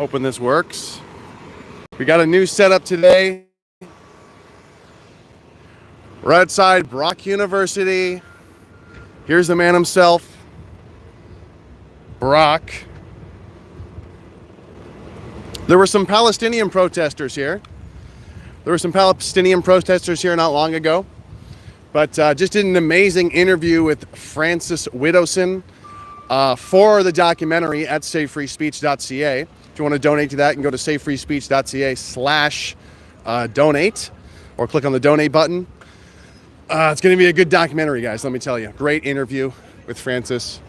Hoping this works. We got a new setup today. We're outside Brock University. Here's the man himself, Brock. There were some Palestinian protesters here. Not long ago, but just did an amazing interview with Francis Widdowson for the documentary at savefreespeech.ca. If you want to donate to that, you can go to savefreespeech.ca/donate or click on the donate button. It's going to be a good documentary, guys, let me tell you. Great interview with Francis.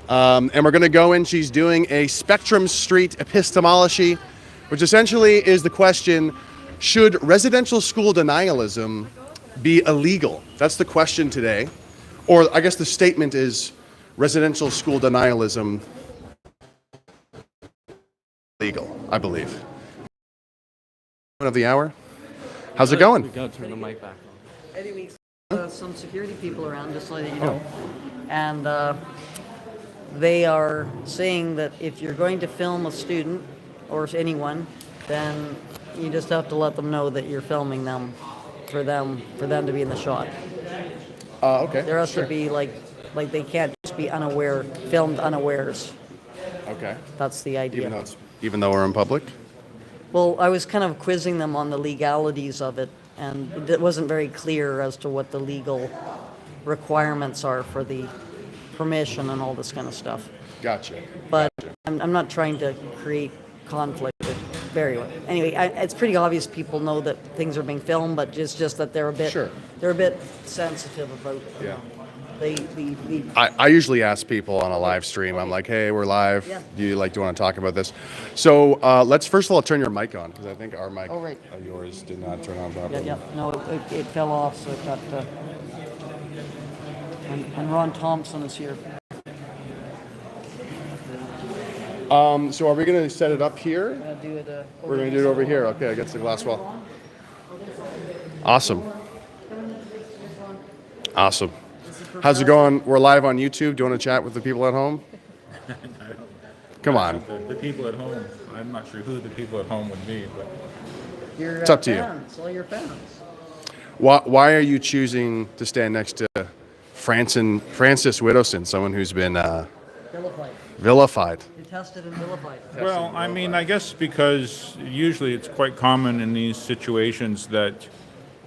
And we're going to go in. She's doing a Spectrum Street epistemology, which essentially is the question, should residential school denialism be illegal? That's the question today. Or I guess the statement is residential school denialism legal, I believe. Of the hour. How's it going? We gotta turn the mic back on. Anyway, some security people around, just so that you know. And they are saying that if you're going to film a student or anyone, then you just have to let them know that you're filming them for them to be in the shot. Okay. There has to be like they can't just be filmed unawares. Okay. That's the idea. Even though we're in public? Well, I was kind of quizzing them on the legalities of it, and it wasn't very clear as to what the legal requirements are for the permission and all this kind of stuff. Gotcha. But I'm not trying to create conflict. Anyway, it's pretty obvious people know that things are being filmed, but it's just that they're a bit sensitive about. Yeah. The I usually ask people on a live stream. I'm like, hey, we're live. Yeah. Do you want to talk about this? So let's first of all turn your mic on, because I think our mic, yours did not turn on properly. Yeah. No, it fell off, so it got. And Ron Thompson is here. So are we going to set it up here? We're going to do it over here. Okay, against the glass wall. Awesome. How's it going? We're live on YouTube. Do you want to chat with the people at home? Come on. The people at home. I'm not sure who the people at home would be, but Your it's up to fans, all your fans. Why are you choosing to stand next to Francis Widdowson, someone who's been vilified? Detested and vilified. well, I mean, I guess because usually it's quite common in these situations that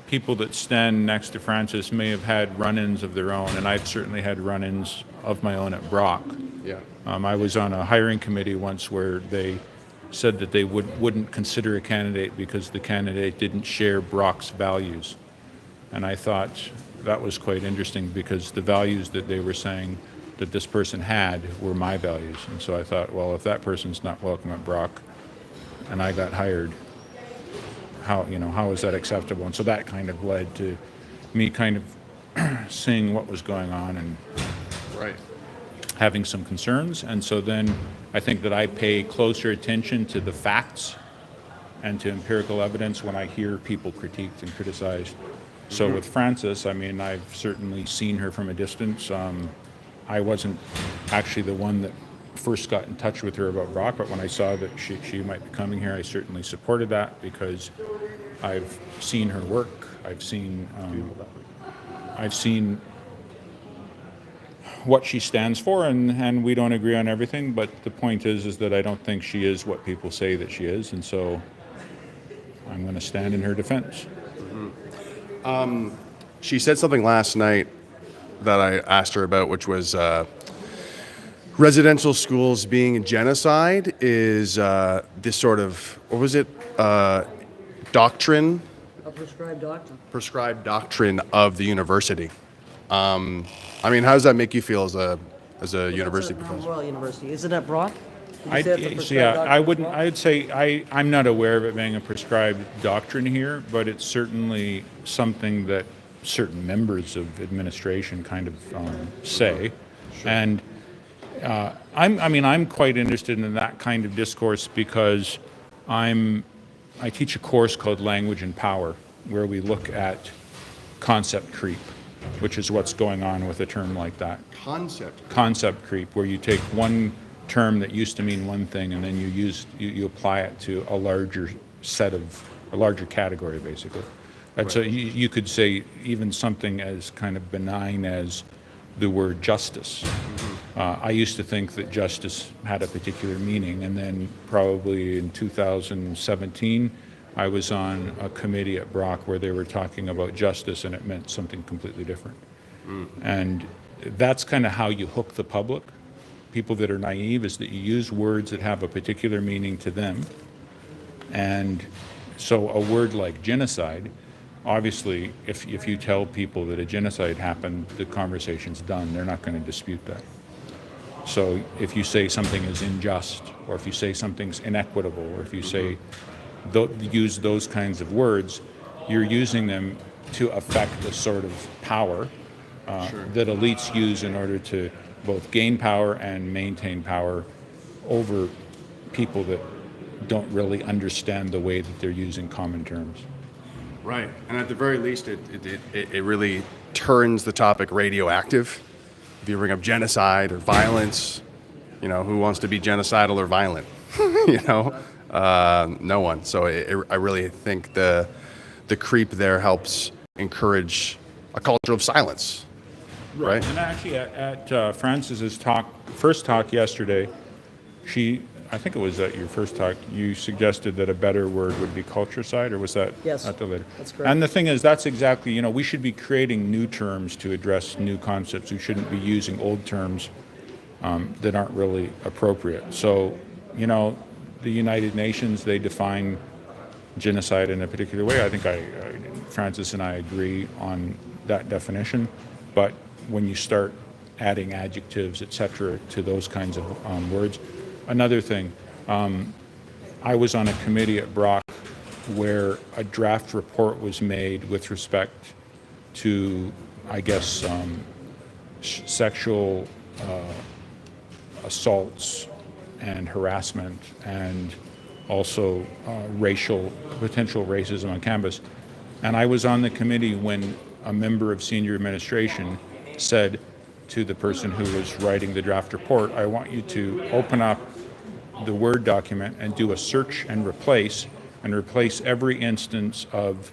people that stand next to Francis may have had run-ins of their own, and I've certainly had run-ins of my own at Brock. Yeah. I was on a hiring committee once where they said that they wouldn't consider a candidate because the candidate didn't share Brock's values. And I thought that was quite interesting because the values that they were saying that this person had were my values. And so I thought, well, if that person's not welcome at Brock and I got hired, how is that acceptable? And so that kind of led to me kind of seeing what was going on and having some concerns. And so then I think that I pay closer attention to the facts and to empirical evidence when I hear people critiqued and criticized. So with Francis, I mean, I've certainly seen her from a distance. I wasn't actually the one that first got in touch with her about Brock, but when I saw that she might be coming here, I certainly supported that because I've seen her work. I've seen what she stands for, and we don't agree on everything, but the point is that I don't think she is what people say that she is, and so I'm going to stand in her defense. She said something last night that I asked her about, which was residential schools being genocide is this sort of, what was it, doctrine? A prescribed doctrine. Prescribed doctrine of the university. I mean, how does that make you feel as a university professor? Royal University. Is it at Brock? I'd say I'm not aware of it being a prescribed doctrine here, but it's certainly something that certain members of administration kind of say. Sure. And I'm quite interested in that kind of discourse because I teach a course called Language and Power, where we look at concept creep, which is what's going on with a term like that. Concept creep, where you take one term that used to mean one thing, and then you apply it to a larger category, basically. And so you could say even something as kind of benign as the word justice. I used to think that justice had a particular meaning, and then probably in 2017, I was on a committee at Brock where they were talking about justice, and it meant something completely different. And that's kind of how you hook the public. People that are naive is that you use words that have a particular meaning to them. And so a word like genocide, obviously, if you tell people that a genocide happened, the conversation's done. They're not going to dispute that. So if you say something is unjust, or if you say something's inequitable, or if you say use those kinds of words, you're using them to affect the sort of power that elites use in order to both gain power and maintain power over people that don't really understand the way that they're using common terms. Right, and at the very least, it really turns the topic radioactive. If you bring up genocide or violence, who wants to be genocidal or violent? No one. So I really think the creep there helps encourage a culture of silence. Right. And actually, at Frances's first talk yesterday, I think it was at your first talk, you suggested that a better word would be culturicide, or was that Yes, at the later? that's correct. And the thing is, that's exactly, we should be creating new terms to address new concepts. We shouldn't be using old terms that aren't really appropriate. So, the United Nations, they define genocide in a particular way. I think Frances and I agree on that definition. But when you start adding adjectives, et cetera, to those kinds of words. Another thing, I was on a committee at Brock where a draft report was made with respect to, I guess, sexual assaults and harassment, and also potential racism on campus. And I was on the committee when a member of senior administration said to the person who was writing the draft report, I want you to open up the Word document and do a search and replace every instance of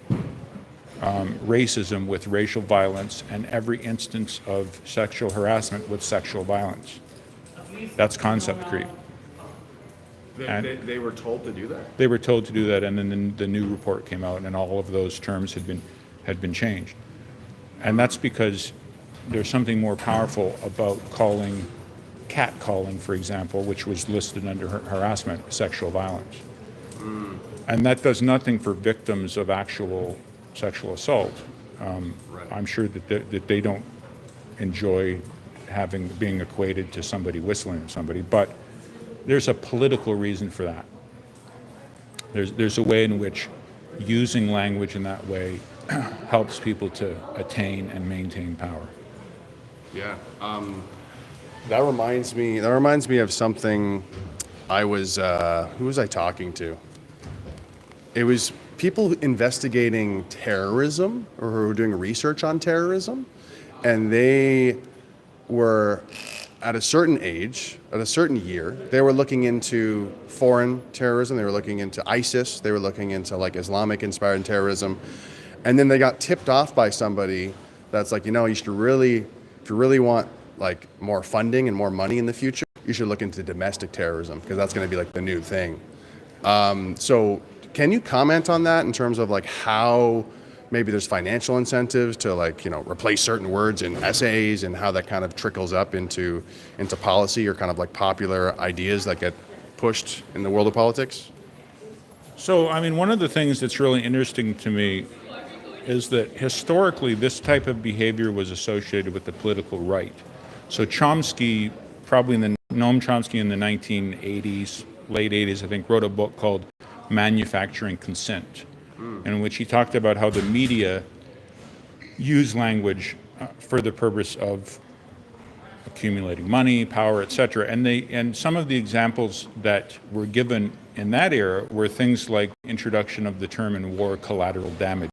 racism with racial violence and every instance of sexual harassment with sexual violence. That's concept creep. They were told to do that? They were told to do that, and then the new report came out, and all of those terms had been changed. And that's because there's something more powerful about catcalling, for example, which was listed under harassment, sexual violence. And that does nothing for victims of actual sexual assault. I'm sure that they don't enjoy being equated to somebody whistling at somebody, but there's a political reason for that. There's a way in which using language in that way helps people to attain and maintain power. Yeah. That reminds me of something who was I talking to? It was people investigating terrorism, or who were doing research on terrorism, and they were at a certain age, at a certain year, they were looking into foreign terrorism, they were looking into ISIS, they were looking into like Islamic-inspired terrorism, and then they got tipped off by somebody that's like, you should really, if you really want like more funding and more money in the future, you should look into domestic terrorism, because that's going to be like the new thing. So can you comment on that in terms of like how maybe there's financial incentives to like, replace certain words in essays, and how that kind of trickles up into policy, or kind of like popular ideas that get pushed in the world of politics? So, one of the things that's really interesting to me is that historically this type of behavior was associated with the political right. So Chomsky, Noam Chomsky in the 1980s, late 80s, I think, wrote a book called Manufacturing Consent, in which he talked about how the media use language for the purpose of accumulating money, power, etc. And some of the examples that were given in that era were things like introduction of the term in war, collateral damage,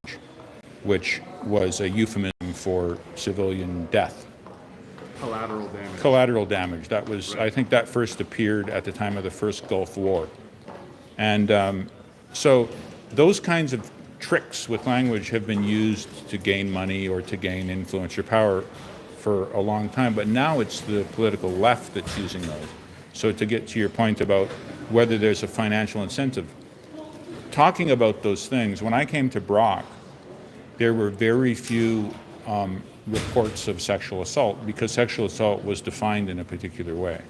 which was a euphemism for civilian death. Collateral damage. Collateral damage. That was, I think that first appeared at the time of the first Gulf War. And so those kinds of tricks with language have been used to gain money or to gain influence or power for a long time, but now it's the political left that's using those. So to get to your point about whether there's a financial incentive, talking about those things, when I came to Brock, there were very few reports of sexual assault because sexual assault was defined in a particular way.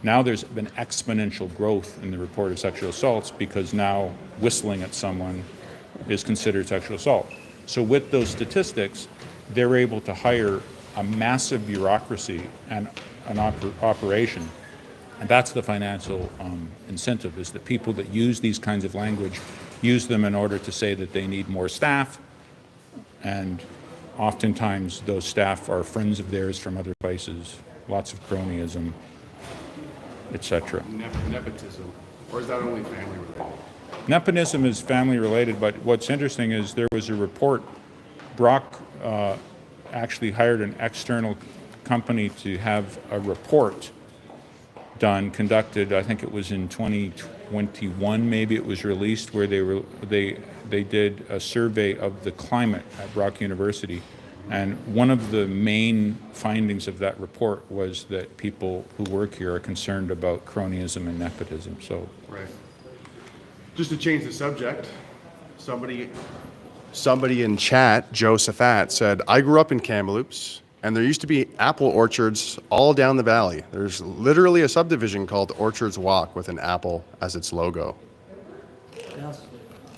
Now there's been exponential growth in the report of sexual assaults because now whistling at someone is considered sexual assault. So with those statistics, they're able to hire a massive bureaucracy and an operation. And that's the financial incentive, is that people that use these kinds of language use them in order to say that they need more staff. And oftentimes those staff are friends of theirs from other places, lots of cronyism, etc. Nepotism. Or is that only family related? Nepotism is family related, but what's interesting is there was a report. Brock actually hired an external company to have a report conducted. I think it was in 2021, maybe it was released, where they did a survey of the climate at Brock University, and one of the main findings of that report was that people who work here are concerned about cronyism and nepotism. So, right. Just to change the subject, somebody in chat, Josephat, said, I grew up in Kamloops, and there used to be apple orchards all down the valley. There's literally a subdivision called Orchards Walk with an apple as its logo. Yes.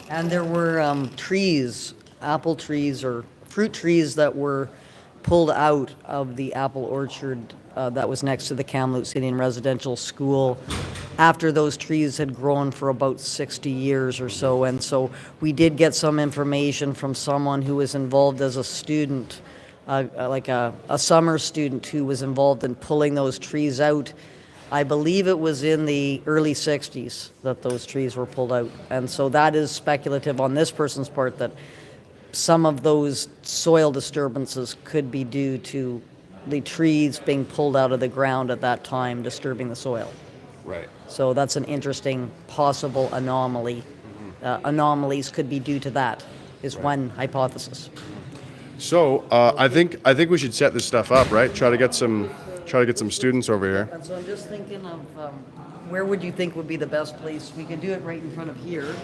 And there were trees, apple trees or fruit trees that were pulled out of the apple orchard that was next to the Kamloops Indian Residential School after those trees had grown for about 60 years or so. And so we did get some information from someone who was involved as a student, like a summer student who was involved in pulling those trees out. I believe it was in the early 60s that those trees were pulled out. And so that is speculative on this person's part that some of those soil disturbances could be due to the trees being pulled out of the ground at that time, disturbing the soil. Right. So that's an interesting possible anomaly. Anomalies could be due to that, is one hypothesis. So I think we should set this stuff up, right? Try to get some students over here. And so I'm just thinking of where would you think would be the best place? We could do it right in front of here.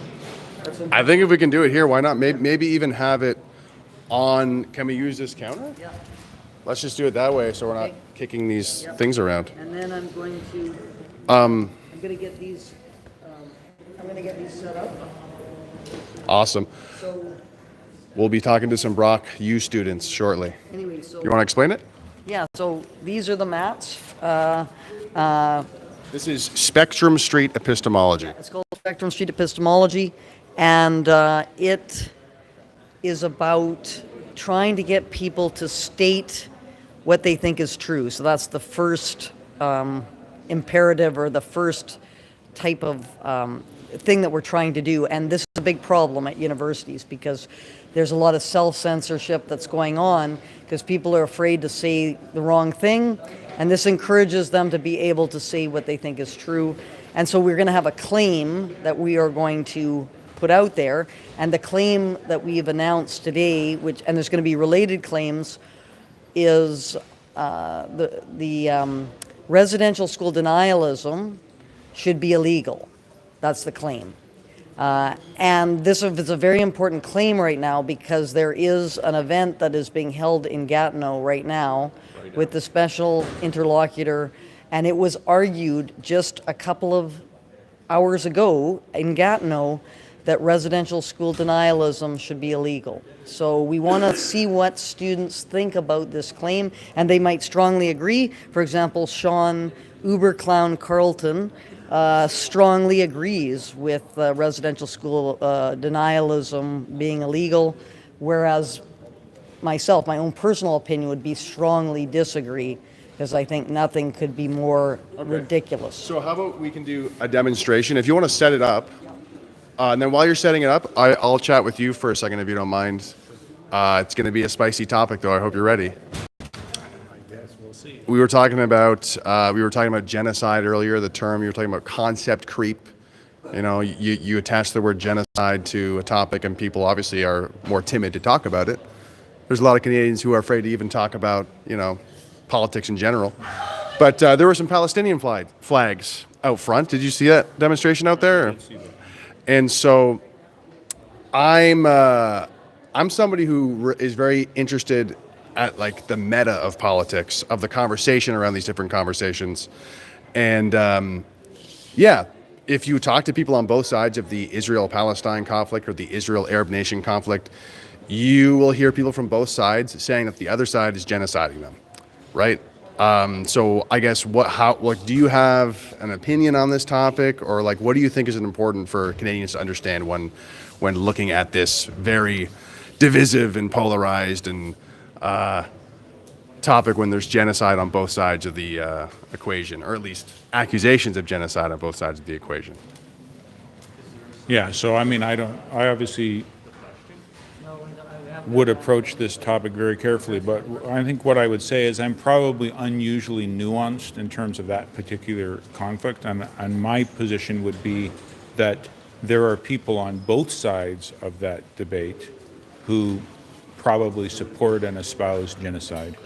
I think if we can do it here, why not? Maybe even have it on. Can we use this counter? Yeah. Let's just do it that way, so we're not kicking these things around. And then I'm going to get these. I'm going to get these set up. Awesome. So We'll be talking to some Brock U students shortly. anyway, so You want to explain it? yeah, so these are the mats. This is Spectrum Street Epistemology. It's called Spectrum Street Epistemology, and it is about trying to get people to state what they think is true. So that's the first imperative or the first type of thing that we're trying to do. And this is a big problem at universities because there's a lot of self-censorship that's going on because people are afraid to say the wrong thing. And this encourages them to be able to say what they think is true. And so we're going to have a claim that we are going to put out there. And the claim that we've announced today, and there's going to be related claims, is the residential school denialism should be illegal. That's the claim. And this is a very important claim right now because there is an event that is being held in Gatineau right now with the special interlocutor, and it was argued just a couple of hours ago in Gatineau that residential school denialism should be illegal. So we want to see what students think about this claim, and they might strongly agree. For example, Sean Uberclown Carlton strongly agrees with residential school denialism being illegal, whereas myself, my own personal opinion would be strongly disagree, because I think nothing could be more ridiculous. So how about we can do a demonstration? If you want to set it up, and then while you're setting it up, I'll chat with you for a second if you don't mind. It's going to be a spicy topic, though. I hope you're ready. I guess we'll see. we were talking about genocide earlier. The term you were talking about concept creep. You know, you attach the word genocide to a topic, and people obviously are more timid to talk about it. There's a lot of Canadians who are afraid to even talk about, you know, politics in general. But there were some Palestinian flags out front. Did you see that demonstration out there? I did see that. And so I'm somebody who is very interested at like the meta of politics, of the conversation around these different conversations. And yeah, if you talk to people on both sides of the Israel-Palestine conflict or the Israel-Arab nation conflict, you will hear people from both sides saying that the other side is genociding them, right? So I guess what do you have an opinion on this topic, or like what do you think is important for Canadians to understand when looking at this very divisive and polarized and topic, when there's genocide on both sides of the equation, or at least accusations of genocide on both sides of the equation? Yeah, so I mean, I obviously would approach this topic very carefully, but I think what I would say is I'm probably unusually nuanced in terms of that particular conflict, and my position would be that there are people on both sides of that debate who probably support and espouse genocide,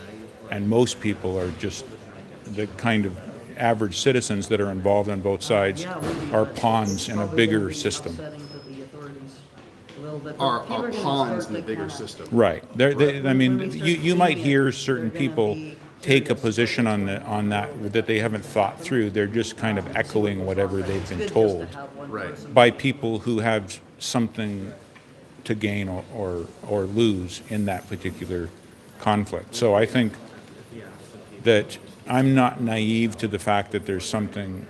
and most people are just the kind of average citizens that are involved on both sides are pawns in a bigger system. Are pawns in the bigger system. Right. I mean, you might hear certain people take a position on that they haven't thought through. They're just kind of echoing whatever they've been told by people who have something to gain or lose in that particular conflict. So I think that I'm not naive to the fact that there's something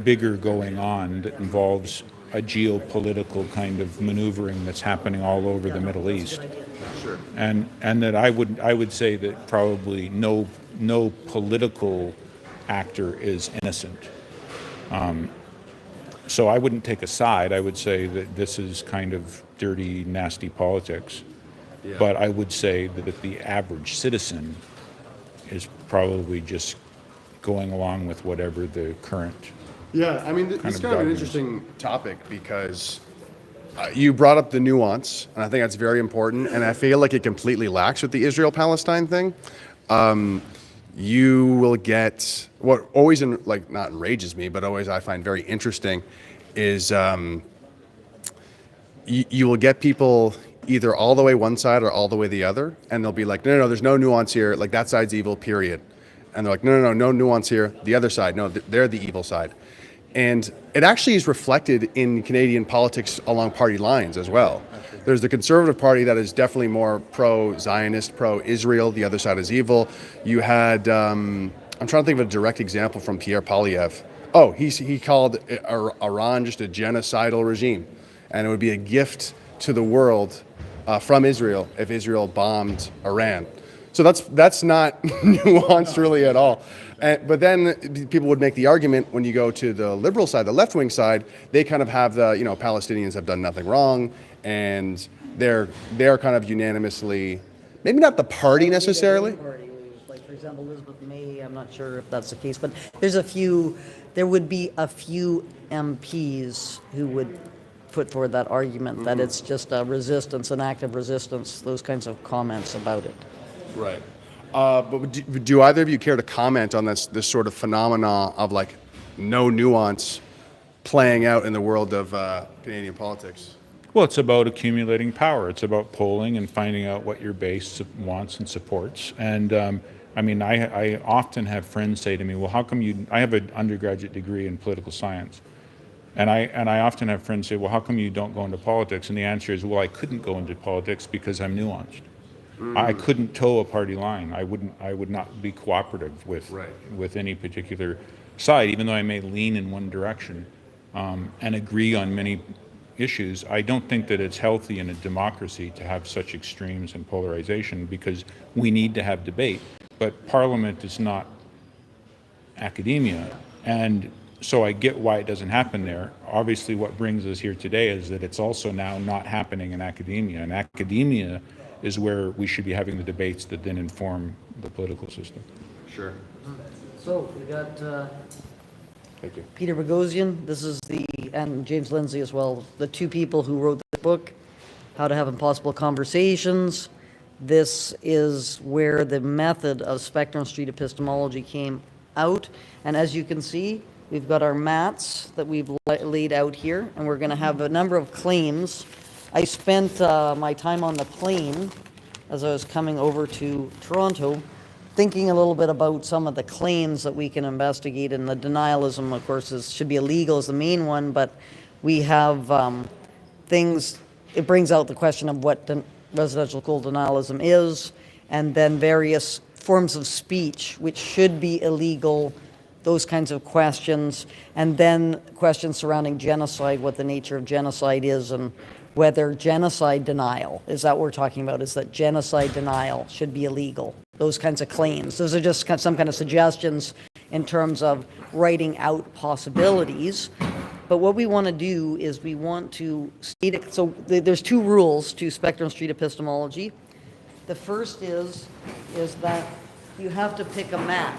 bigger going on that involves a geopolitical kind of maneuvering that's happening all over the Middle East. Sure. And that I would say that probably no political actor is innocent. So I wouldn't take a side. I would say that this is kind of dirty, nasty politics. Yeah. But I would say that the average citizen is probably just going along with whatever the current. Yeah, I mean, this is kind of an interesting topic because you brought up the nuance, and I think that's very important, and I feel like it completely lacks with the Israel-Palestine thing. You will get, what always not enrages me, but always I find very interesting is you will get people either all the way one side or all the way the other, and they'll be like, no, there's no nuance here, like that side's evil, period. And they're like, no nuance here, the other side, no, they're the evil side. And it actually is reflected in Canadian politics along party lines as well. There's the Conservative Party that is definitely more pro-Zionist, pro-Israel. The other side is evil. You had, I'm trying to think of a direct example from Pierre Poilievre. Oh, he called Iran just a genocidal regime. And it would be a gift to the world from Israel if Israel bombed Iran. So that's not nuanced really at all. But then people would make the argument when you go to the liberal side, the left-wing side, they kind of have the, Palestinians have done nothing wrong, and they're kind of unanimously, maybe not the party necessarily. Like, for example, Elizabeth May, I'm not sure if that's the case, but there would be a few MPs who would put forward that argument that it's just a resistance, an act of resistance, those kinds of comments about it. Right. But do either of you care to comment on this sort of phenomena of like no nuance playing out in the world of Canadian politics? Well, it's about accumulating power. It's about polling and finding out what your base wants and supports. And I often have friends say to me, well, how come I have an undergraduate degree in political science. And I often have friends say, well, how come you don't go into politics? And the answer is, well, I couldn't go into politics because I'm nuanced. I couldn't toe a party line. I would not be cooperative with any particular side, even though I may lean in one direction and agree on many issues. I don't think that it's healthy in a democracy to have such extremes and polarization, because we need to have debate. But Parliament is not academia, and so I get why it doesn't happen there. Obviously, what brings us here today is that it's also now not happening in academia, and academia is where we should be having the debates that then inform the political system. Sure. So we got Thank you. Peter Boghossian, and James Lindsay as well, the two people who wrote the book, How to Have Impossible Conversations. This is where the method of Spectrum Street epistemology came out. And as you can see, we've got our mats that we've laid out here, and we're going to have a number of claims. I spent my time on the plane as I was coming over to Toronto, thinking a little bit about some of the claims that we can investigate. And the denialism, of course, should be illegal is the main one, but we have things, it brings out the question of what residential school denialism is, and then various forms of speech which should be illegal, those kinds of questions, and then questions surrounding genocide, what the nature of genocide is, and whether genocide denial, is that what we're talking about, is that genocide denial should be illegal, those kinds of claims. Those are just some kind of suggestions in terms of writing out possibilities. But what we want to do is we want to state it. So there's two rules to Spectrum Street epistemology. The first is that you have to pick a mat.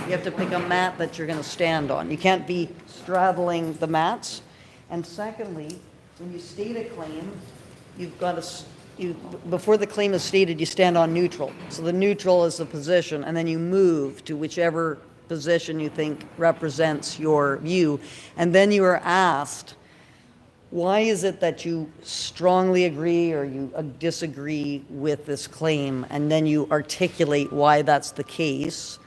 You have to pick a mat that you're going to stand on. You can't be straddling the mats. And secondly, when you state a claim, you've got to, before the claim is stated, you stand on neutral. So the neutral is the position, and then you move to whichever position you think represents your view. And then you are asked, why is it that you strongly agree or you disagree with this claim? And then you articulate why that's the case.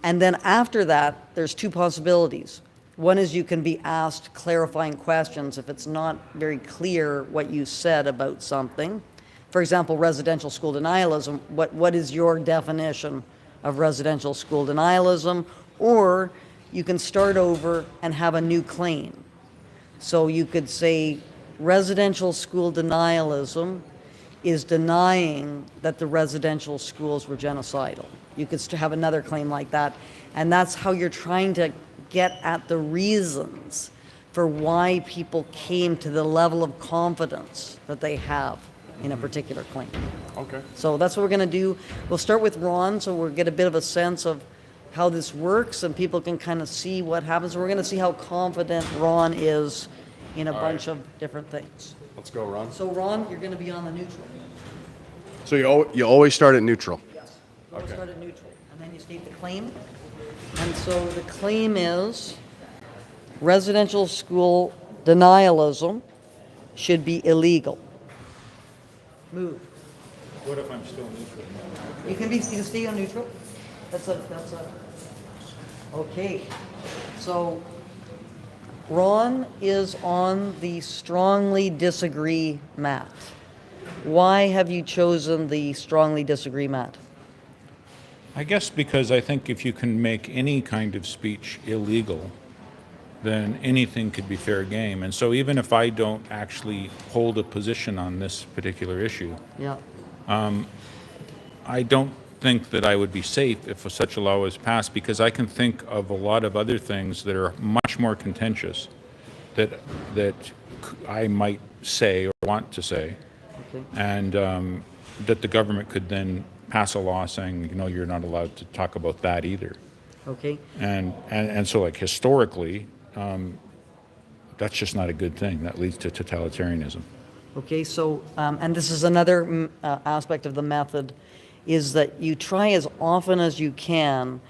And then after that, there's two possibilities. One is you can be asked clarifying questions if it's not very clear what you said about something. For example, residential school denialism, what is your definition of residential school denialism? Or you can start over and have a new claim. So you could say residential school denialism is denying that the residential schools were genocidal. You could have another claim like that. And that's how you're trying to get at the reasons for why people came to the level of confidence that they have in a particular claim. Okay. So that's what we're going to do. We'll start with Ron, so we'll get a bit of a sense of how this works, and people can kind of see what happens. We're going to see how confident Ron is in a bunch of different things. Let's go, Ron. So Ron, you're going to be on the neutral. So you always start at neutral. Yes. You always start at neutral, and then you state the claim. And so the claim is residential school denialism should be illegal. Move. What if I'm still neutral? You can stay on neutral. That's a. Okay. So Ron is on the strongly disagree mat. Why have you chosen the strongly disagree mat? I guess because I think if you can make any kind of speech illegal, then anything could be fair game. And so even if I don't actually hold a position on this particular issue, Yeah. I don't think that I would be safe if such a law was passed, because I can think of a lot of other things that are much more contentious that I might say or want to say, Okay. and that the government could then pass a law saying, you're not allowed to talk about that either. Okay. And so, like, historically, that's just not a good thing. That leads to totalitarianism. Okay, so, and this is another aspect of the method, is that you try as often as you can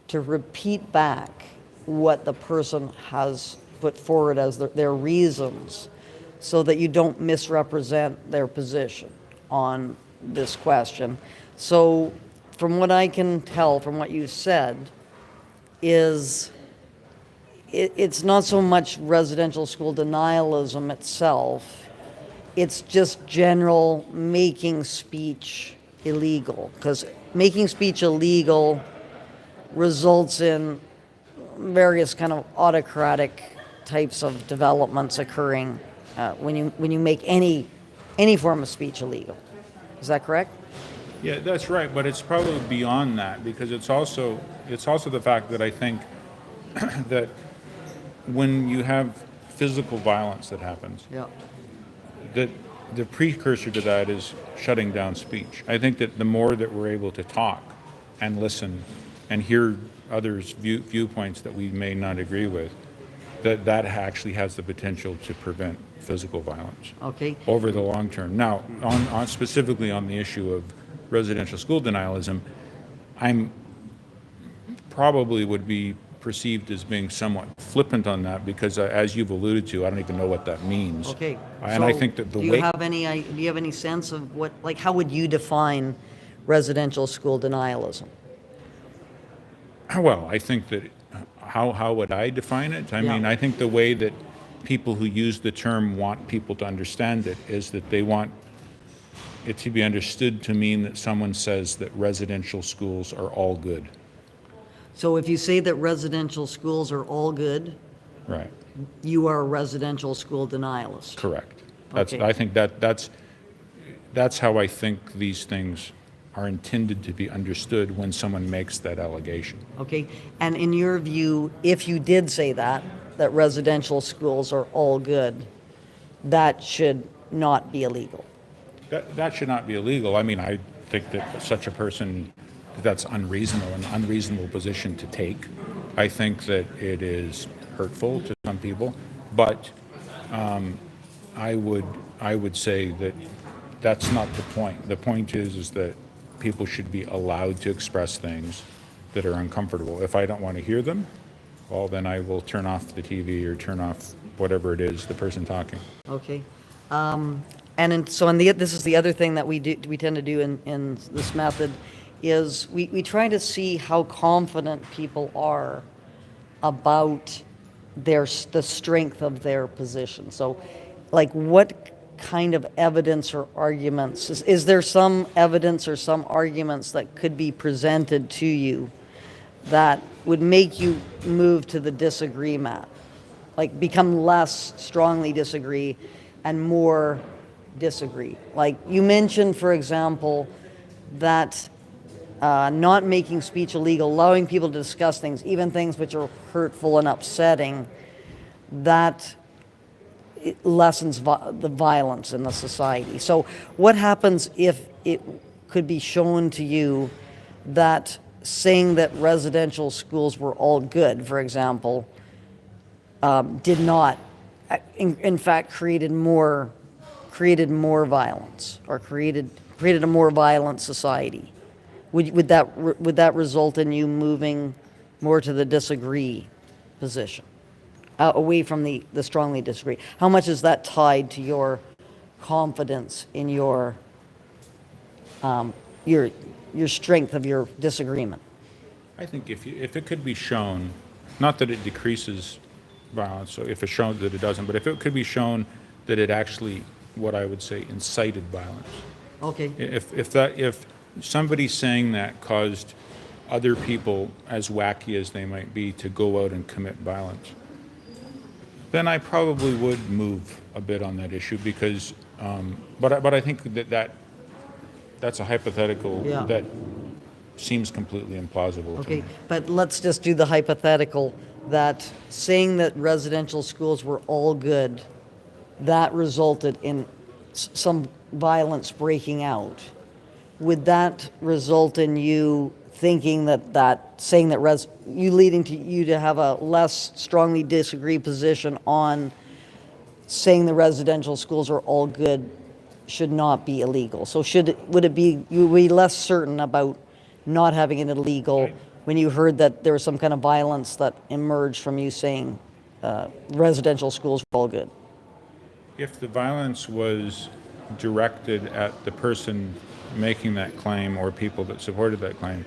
to repeat back what the person has put forward as their reasons, so that you don't misrepresent their position on this question. So, from what I can tell from what you said, is it's not so much residential school denialism itself, it's just general making speech illegal, because making speech illegal results in various kind of autocratic types of developments occurring when you make any form of speech illegal. Is that correct? Yeah, that's right, but it's probably beyond that, because it's also the fact that I think that when you have physical violence that happens, Yeah. that the precursor to that is shutting down speech. I think that the more that we're able to talk and listen and hear others' viewpoints that we may not agree with, that actually has the potential to prevent physical violence Okay. over the long term. Now, on specifically on the issue of residential school denialism, I'm probably would be perceived as being somewhat flippant on that because, as you've alluded to, I don't even know what that means. Okay. And I think that the do you way have any sense of what, like, how would you define residential school denialism? well, I think that how would I define it? I Yeah. mean, I think the way that people who use the term want people to understand it is that they want it to be understood to mean that someone says that residential schools are all good. So if you say that residential schools are all good, Right. you are a residential school denialist. Correct. Okay. I think that's how I think these things are intended to be understood when someone makes that allegation. Okay, and in your view, if you did say that residential schools are all good, that should not be illegal. That should not be illegal. I mean, I think that such a person, that's unreasonable, an unreasonable position to take. I think that it is hurtful to some people, but I would say that that's not the point. The point is that people should be allowed to express things that are uncomfortable. If I don't want to hear them, well, then I will turn off the TV or turn off whatever it is, the person talking. Okay, this is the other thing that we tend to do in this method, is we try to see how confident people are about the strength of their position. So, like, what kind of evidence or arguments is there some evidence or some arguments that could be presented to you that would make you move to the disagree mat, like become less strongly disagree and more disagree? Like you mentioned, for example, that not making speech illegal, allowing people to discuss things, even things which are hurtful and upsetting, that it lessens the violence in the society. So what happens if it could be shown to you that saying that residential schools were all good, for example, did not, in fact, created more violence, or created a more violent society? Would that result in you moving more to the disagree position, away from the strongly disagree? How much is that tied to your confidence in your strength of your disagreement? I think if it could be shown, not that it decreases violence, so if it's shown that it doesn't, but if it could be shown that it actually, what I would say, incited violence. Okay. If somebody saying that caused other people, as wacky as they might be, to go out and commit violence, then I probably would move a bit on that issue because, but I think that's a hypothetical Yeah. that seems completely implausible to Okay, me. but let's just do the hypothetical that saying that residential schools were all good, that resulted in some violence breaking out. Would that result in you thinking that saying that leading to you to have a less strongly disagree position on saying the residential schools are all good should not be illegal? So would it be, you would be less certain about not having it illegal when you heard that there was some kind of violence that emerged from you saying residential schools were all good? If the violence was directed at the person making that claim or people that supported that claim,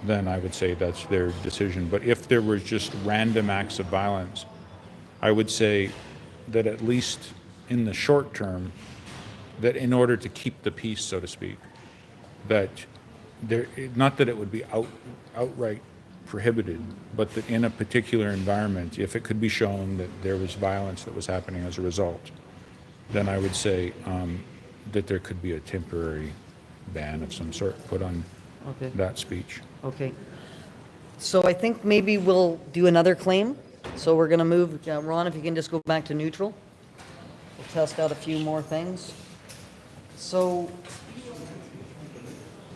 then I would say that's their decision. But if there were just random acts of violence, I would say that at least in the short term, that in order to keep the peace, so to speak, that not that it would be outright prohibited, but that in a particular environment, if it could be shown that there was violence that was happening as a result, then I would say that there could be a temporary ban of some sort put on that speech. Okay. So I think maybe we'll do another claim. So we're going to move, Ron, if you can just go back to neutral. We'll test out a few more things. So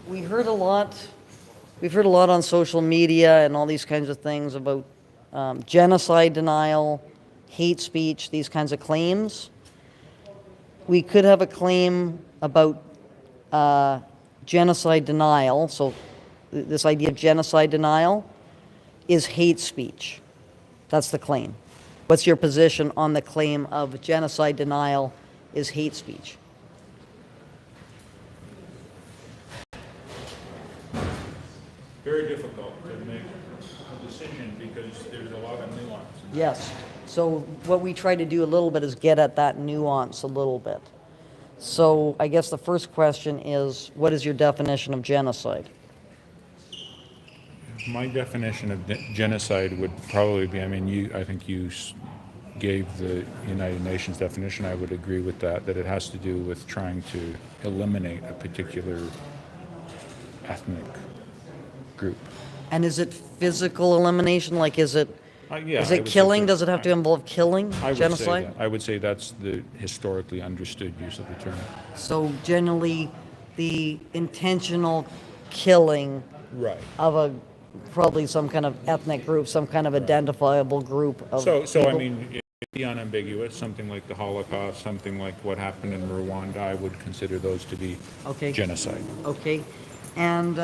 we heard a lot we've heard a lot on social media and all these kinds of things about genocide denial, hate speech, these kinds of claims. We could have a claim about genocide denial. So this idea of genocide denial is hate speech. That's the claim. What's your position on the claim of genocide denial is hate speech? Very difficult to make a decision because there's a lot of nuance. Yes. So what we try to do a little bit is get at that nuance a little bit. So I guess the first question is, what is your definition of genocide? My definition of genocide would probably be, I think you gave the United Nations definition. I would agree with that it has to do with trying to eliminate a particular ethnic group. And is it physical elimination? Like, is it Is it killing? Does it have to involve killing? Genocide? I would say that's the historically understood use of the term. So generally, the intentional killing Right. of probably some kind of ethnic group, some kind of identifiable group of So people. it'd be unambiguous, something like the Holocaust, something like what happened in Rwanda, I would consider those to be Okay. genocide. Okay. And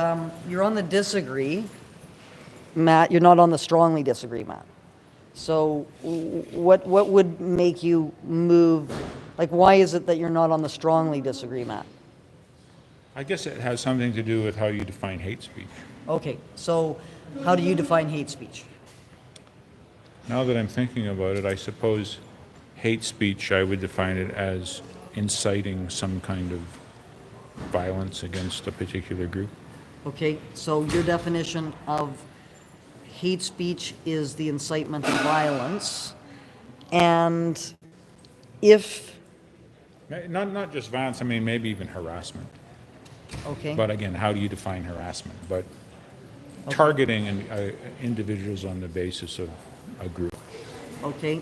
you're on the disagree, Matt. You're not on the strongly disagree, Matt. So what would make you move? Like, why is it that you're not on the strongly disagree, Matt? I guess it has something to do with how you define hate speech. Okay. So how do you define hate speech? Now that I'm thinking about it, I suppose hate speech, I would define it as inciting some kind of violence against a particular group. Okay. So your definition of hate speech is the incitement of violence. And if... Not just violence, maybe even harassment. Okay. But again, how do you define harassment? But targeting individuals on the basis of a group. Okay.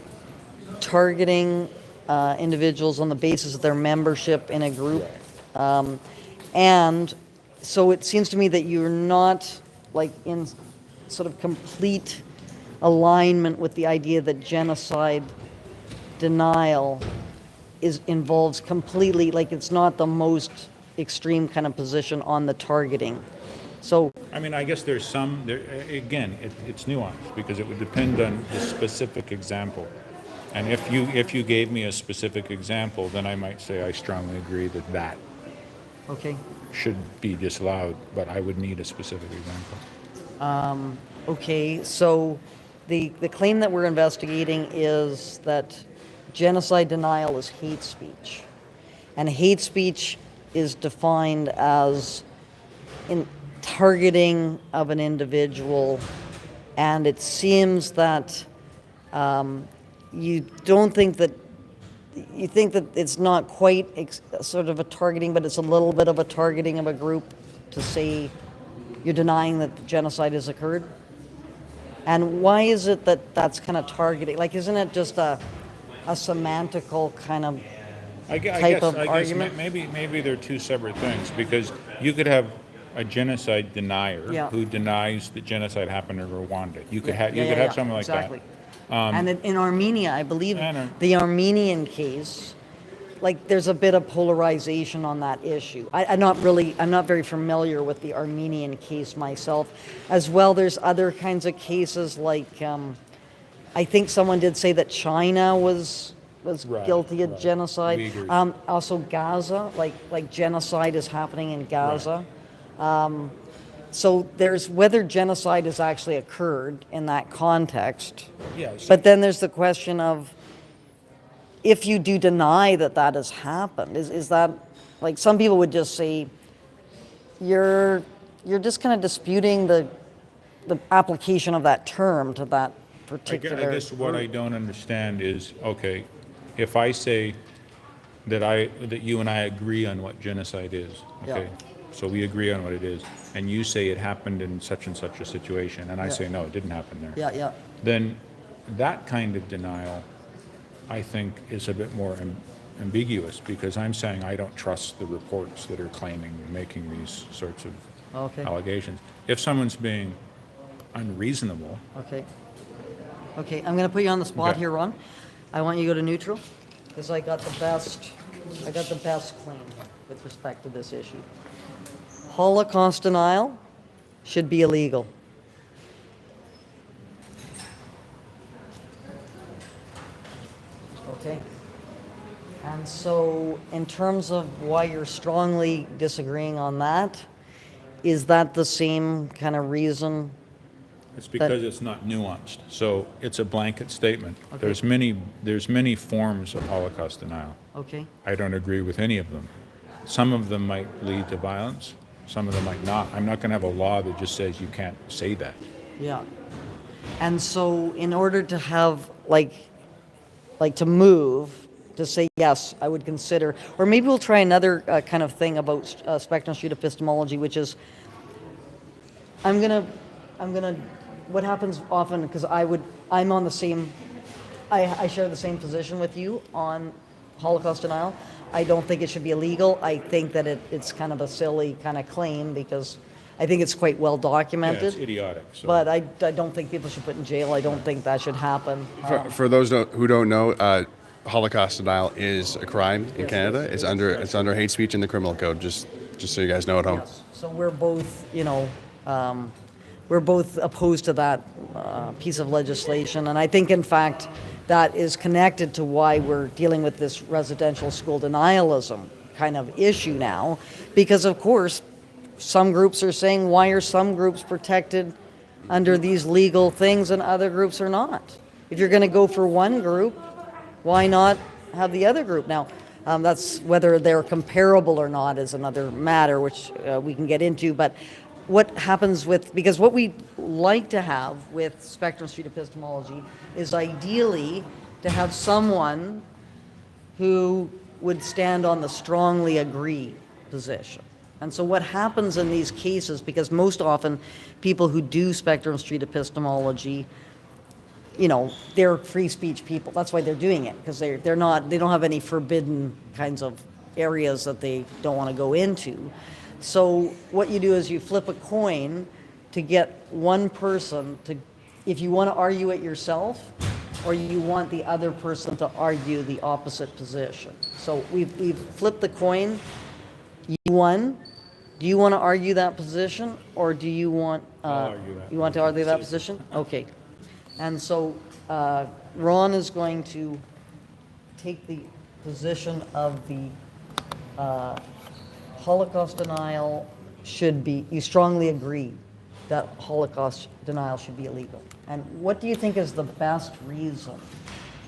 Targeting individuals on the basis of their membership in a group. And so it seems to me that you're not like in sort of complete alignment with the idea that genocide denial involves completely, like, it's not the most extreme kind of position on the targeting. So I guess there's some, again, it's nuanced because it would depend on the specific example. And if you gave me a specific example, then I might say I strongly agree that okay. should be disallowed, but I would need a specific example. Okay, so the claim that we're investigating is that genocide denial is hate speech. And hate speech is defined as in targeting of an individual, and it seems that you don't think that, you think that it's not quite sort of a targeting, but it's a little bit of a targeting of a group to say you're denying that genocide has occurred? And why is it that that's kind of targeting? Like, isn't it just a semantical kind of type of argument? Maybe they're two separate things, because you could have a genocide denier who denies that genocide happened in Rwanda. You could have someone like exactly. that. And in Armenia, I believe the Armenian case, like, there's a bit of polarization on that issue. I'm not very familiar with the Armenian case myself. As well, there's other kinds of cases, like I think someone did say that China was guilty of genocide. Also Gaza, like genocide is happening in Gaza. So there's whether genocide has actually occurred in that context. Yes. But then there's the question of, if you do deny that that has happened, is that, like, some people would just say you're just kind of disputing the application of that term to that particular. I guess what I don't understand is, okay, if I say that you and I agree on what genocide is, okay, so we agree on what it is, and you say it happened in such and such a situation, and I say no, it didn't happen there. Then that kind of denial, I think, is a bit more ambiguous, because I'm saying I don't trust the reports that are making these sorts of Okay. allegations. If someone's being unreasonable, Okay. Okay, I'm going to put you on the spot Okay. here, Ron. I want you to go to neutral because I got the best claim with respect to this issue. Holocaust denial should be illegal. Okay. And so in terms of why you're strongly disagreeing on that, is that the same kind of reason? it's because it's not nuanced. So it's a blanket statement. Okay. There's many forms of Holocaust denial. Okay. I don't agree with any of them. Some of them might lead to violence. Some of them might not. I'm not going to have a law that just says you can't say that. Yeah. And so in order to have like to move to say yes, I would consider, or maybe we'll try another kind of thing about spectrum street epistemology, which is I'm gonna what happens often because I'm on the same I share the same position with you on Holocaust denial. I don't think it should be illegal. I think that it's kind of a silly kind of claim because I think it's quite well documented. Yeah, it's idiotic. So. But I don't think people should put in jail. I don't think that should happen. For those who don't know, Holocaust denial is a crime in Canada. It's under hate speech in the criminal code. Just so you guys know at home. Yes. So we're both, we're both opposed to that piece of legislation, and I think, in fact, that is connected to why we're dealing with this residential school denialism kind of issue now, because of course, some groups are saying, why are some groups protected under these legal things and other groups are not? If you're going to go for one group, why not have the other group? Now, that's whether they're comparable or not is another matter, which we can get into. But what happens because what we like to have with spectrum street epistemology is ideally to have someone who would stand on the strongly agree position. And so what happens in these cases, because most often people who do spectrum street epistemology, they're free speech people. That's why they're doing it, because they don't have any forbidden kinds of areas that they don't want to go into. So what you do is you flip a coin to get one person to, if you want to argue it yourself, or you want the other person to argue the opposite position. So we've flipped the coin. You won. Do you want to argue that position, or do you want you want to argue that position? Okay. And so Ron is going to take the position of the Holocaust denial should be, you strongly agree that Holocaust denial should be illegal. And what do you think is the best reason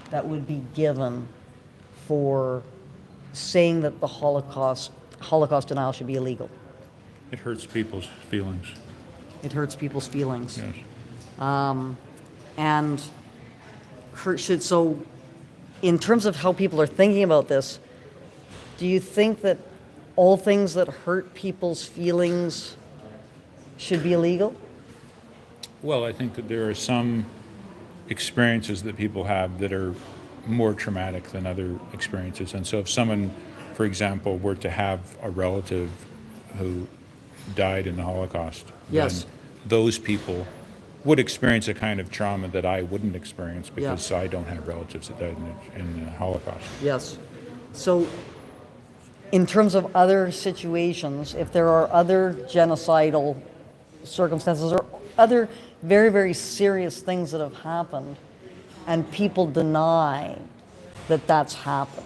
that would be given for saying that the Holocaust denial should be illegal? It hurts people's feelings. It hurts people's feelings. Yes. And so in terms of how people are thinking about this, do you think that all things that hurt people's feelings should be illegal? Well, I think that there are some experiences that people have that are more traumatic than other experiences. And so if someone, for example, were to have a relative who died in the Holocaust, yes, then those people would experience a kind of trauma that I wouldn't experience because I don't have relatives that died in the Holocaust. Yes. So in terms of other situations, if there are other genocidal circumstances or other very, very serious things that have happened and people deny that that's happened,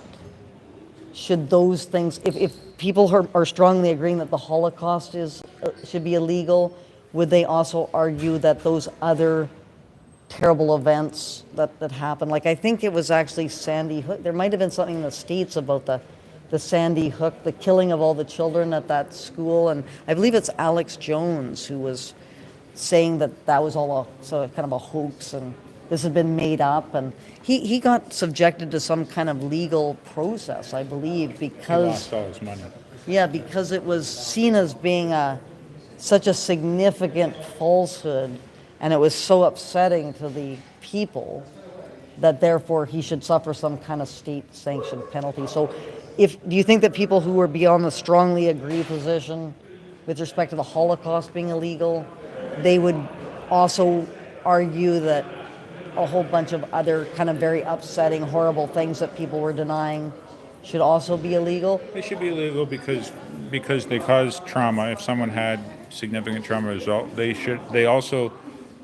should those things, if people are strongly agreeing that the Holocaust should be illegal, would they also argue that those other terrible events that happened, like I think it was actually Sandy Hook, there might have been something in the States about the Sandy Hook, the killing of all the children at that school, and I believe it's Alex Jones who was saying that was all kind of a hoax and this had been made up, and he got subjected to some kind of legal process, I believe, because He lost all his money. Yeah, because it was seen as being such a significant falsehood, and it was so upsetting to the people that therefore he should suffer some kind of state-sanctioned penalty. So do you think that people who are beyond the strongly agree position with respect to the Holocaust being illegal, they would also argue that a whole bunch of other kind of very upsetting, horrible things that people were denying should also be illegal? They should be illegal because they cause trauma. If someone had significant trauma as well, they also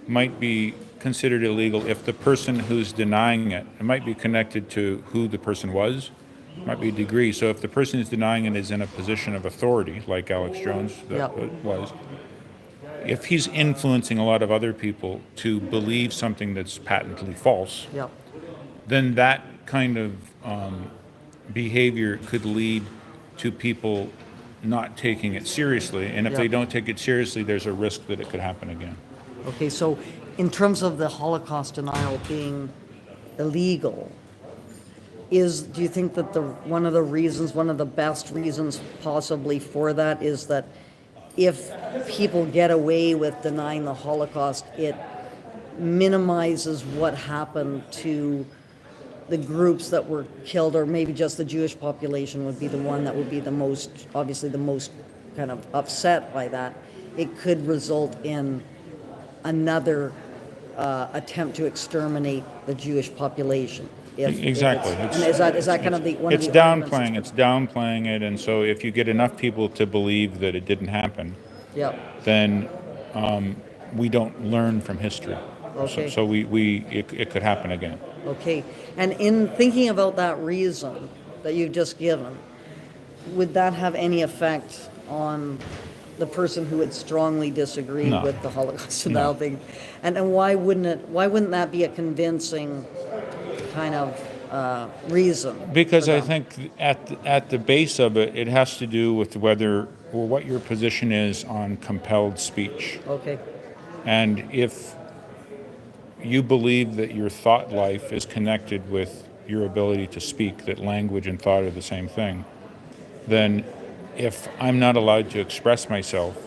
might be considered illegal if the person who's denying it might be connected to who the person was, might be a degree. So if the person who's denying it is in a position of authority, like Alex Jones was, if he's influencing a lot of other people to believe something that's patently false, then that kind of behavior could lead to people not taking it seriously. And if they don't take it seriously, there's a risk that it could happen again. Okay, so in terms of the Holocaust denial being illegal, do you think that one of the best reasons possibly for that is that if people get away with denying the Holocaust, it minimizes what happened to the groups that were killed, or maybe just the Jewish population would be the one that would be the most kind of upset by that? It could result in another attempt to exterminate the Jewish population. Exactly. Is that kind of one of the downplaying? It's downplaying it, and so if you get enough people to believe that it didn't happen, then we don't learn from history. Okay. So it could happen again. Okay. And in thinking about that reason that you've just given, would that have any effect on the person who would strongly disagree with the Holocaust denial thing? And why wouldn't that be a convincing kind of reason? Because I think at the base of it, it has to do with what your position is on compelled speech. Okay. And if you believe that your thought life is connected with your ability to speak, that language and thought are the same thing, then if I'm not allowed to express myself,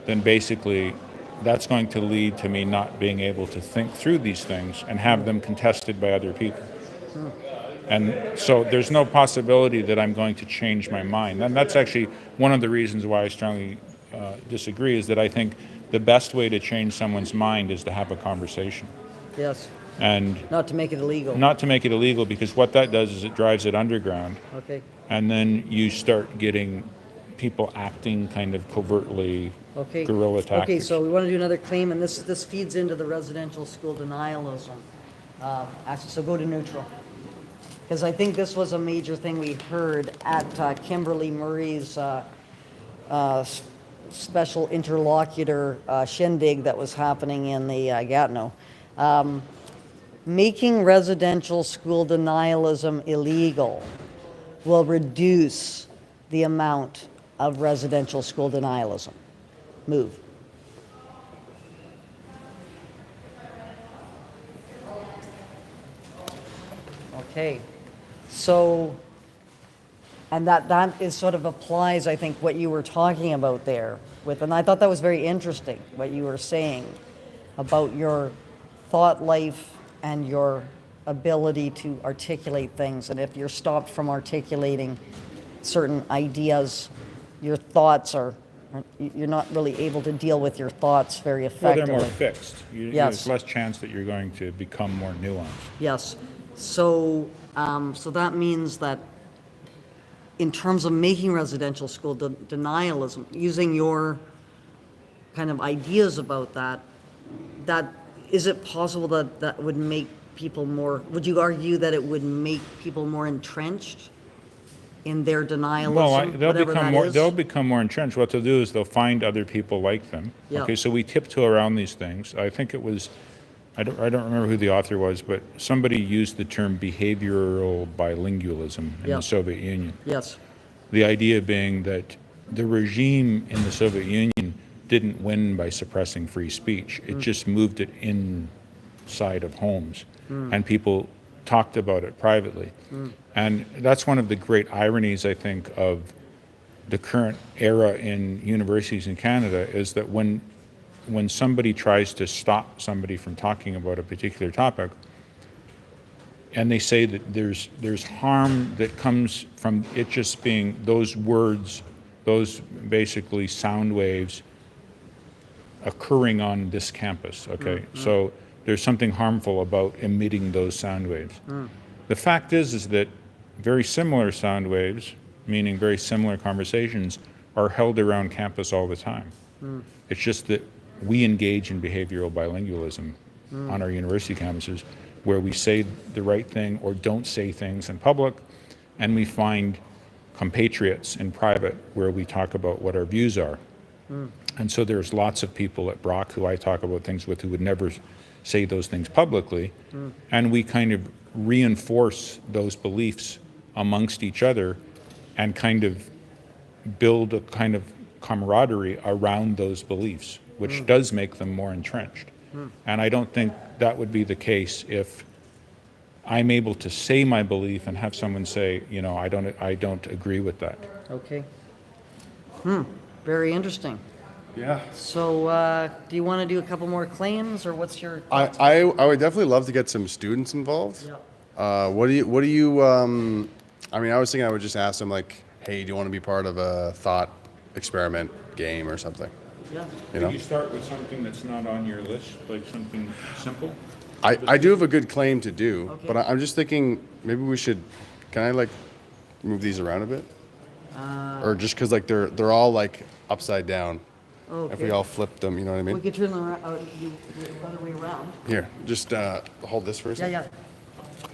then basically that's going to lead to me not being able to think through these things and have them contested by other people. And so there's no possibility that I'm going to change my mind. And that's actually one of the reasons why I strongly disagree, is that I think the best way to change someone's mind is to have a conversation. Yes. And not to make it illegal. Not to make it illegal, because what that does is it drives it underground. Okay. And then you start getting people acting kind of covertly, guerrilla tactics. Okay, so we want to do another claim, and this feeds into the residential school denialism. Actually, so go to neutral. Because I think this was a major thing we heard at Kimberly Murray's special interlocutor shindig that was happening in the Gatineau. Making residential school denialism illegal will reduce the amount of residential school denialism. Move. Okay. So, and that is sort of applies, I think, what you were talking about there with, and I thought that was very interesting, what you were saying about your thought life and your ability to articulate things. And if you're stopped from articulating certain ideas, your thoughts you're not really able to deal with your thoughts very effectively. Well, they're more fixed. Yes. There's less chance that you're going to become more nuanced. Yes. So, so that means that in terms of making residential school denialism, using your kind of ideas about that is it possible that would make people more, would you argue that it would make people more entrenched in their denialism? Well, they'll become more entrenched. What they'll do is they'll find other people like them. Yeah. Okay, so we tiptoe around these things. I think it was, I don't remember who the author was, but somebody used the term behavioral bilingualism in the Soviet Union. Yes. The idea being that the regime in the Soviet Union didn't win by suppressing free speech. It just moved it inside of homes, and people talked about it privately. And that's one of the great ironies, I think, of the current era in universities in Canada, is that when somebody tries to stop somebody from talking about a particular topic, and they say that there's harm that comes from it just being those words those basically sound waves occurring on this campus, okay? So there's something harmful about emitting those sound waves. The fact is that very similar sound waves, meaning very similar conversations, are held around campus all the time. It's just that we engage in behavioral bilingualism on our university campuses, where we say the right thing or don't say things in public, and we find compatriots in private where we talk about what our views are. And so there's lots of people at Brock who I talk about things with who would never say those things publicly, and we kind of reinforce those beliefs amongst each other and kind of build a kind of camaraderie around those beliefs, which does make them more entrenched. And I don't think that would be the case if I'm able to say my belief and have someone say, you know, I don't agree with that. Okay. Very interesting. Yeah. So, do you want to do a couple more claims, or what's your? I would definitely love to get some students involved. Yeah. What do you I mean, I was thinking I would just ask them, like, hey, do you want to be part of a thought experiment game or something? Yeah. You know? Could you start with something that's not on your list, like something simple? I do have a good claim to do, Okay. but I'm just thinking maybe we should, can I like move these around a bit? Or just because like they're all like upside down. If Okay. we all flip them, you know what I We mean? could turn them around, the other way around. Here, just hold this for a Yeah, second. yeah.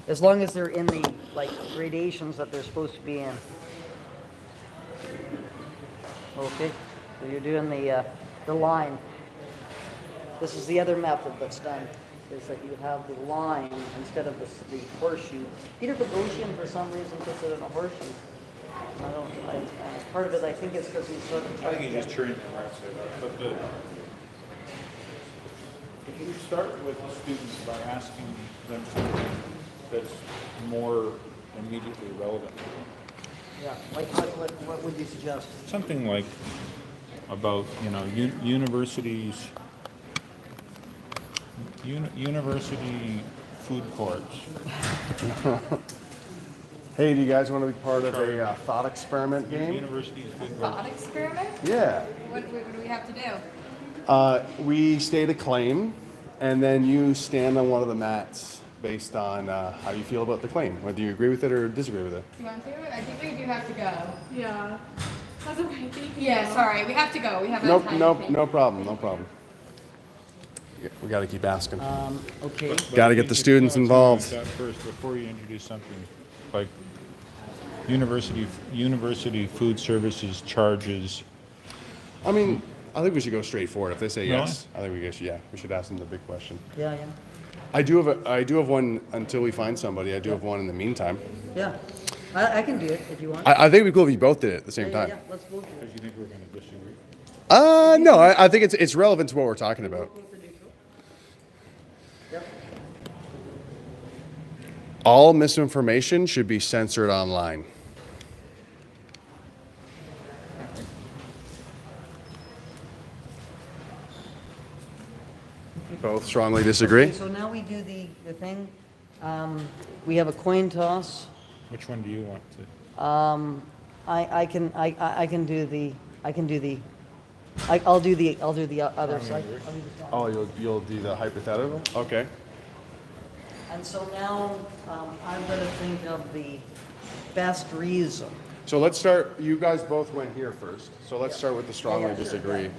As long as they're in the, like, gradations that they're supposed to be in. Okay, so you're doing the line. This is the other method that's done, is that you have the line instead of the horseshoe. Peter Boghossian, for some reason, puts it in a horseshoe. Part of it, I think, is because he's sort of I think you just turn it right side up. But if you start with the students by asking them something that's more immediately relevant to them, yeah. Like, what would you suggest? something like about, you know, universities, university food courts. Hey, do you guys want to be part of a thought experiment game? University food courts. Thought experiment? Yeah. What do we have to do? We state a claim, and then you stand on one of the mats based on how you feel about the claim, whether you agree with it or disagree with it. You want to? I think we do have to go. Yeah. That's okay. Thank you. Yeah, sorry. We have to go. We have a Nope, time nope, thing. no problem, no problem. Yeah, we got to keep asking. Okay. But Gotta I get think the you students thought involved. something like that first before you introduce something like university food services charges. I mean, I think we should go straight for it. If they say Really? yes, I think we should ask them the big question. Yeah, yeah. I do have one until we find somebody. I do have one in the meantime. Yeah. I can do it if you want. I think it'd be cool if you both did it at the same Yeah, time. yeah, let's move it. Because you think we're going to disagree? No, I think it's relevant to what we're talking about. Yep. All misinformation should be censored online. Both strongly disagree. Okay, so now we do the thing. We have a coin toss. Which one do you want to? I can do the other side. I'll do the front. Oh, you'll do the hypothetical? Okay. And so now I'm going to think of the best reason. So let's start, you guys both went here first. So let's start with the strongly Yeah, sure. disagree.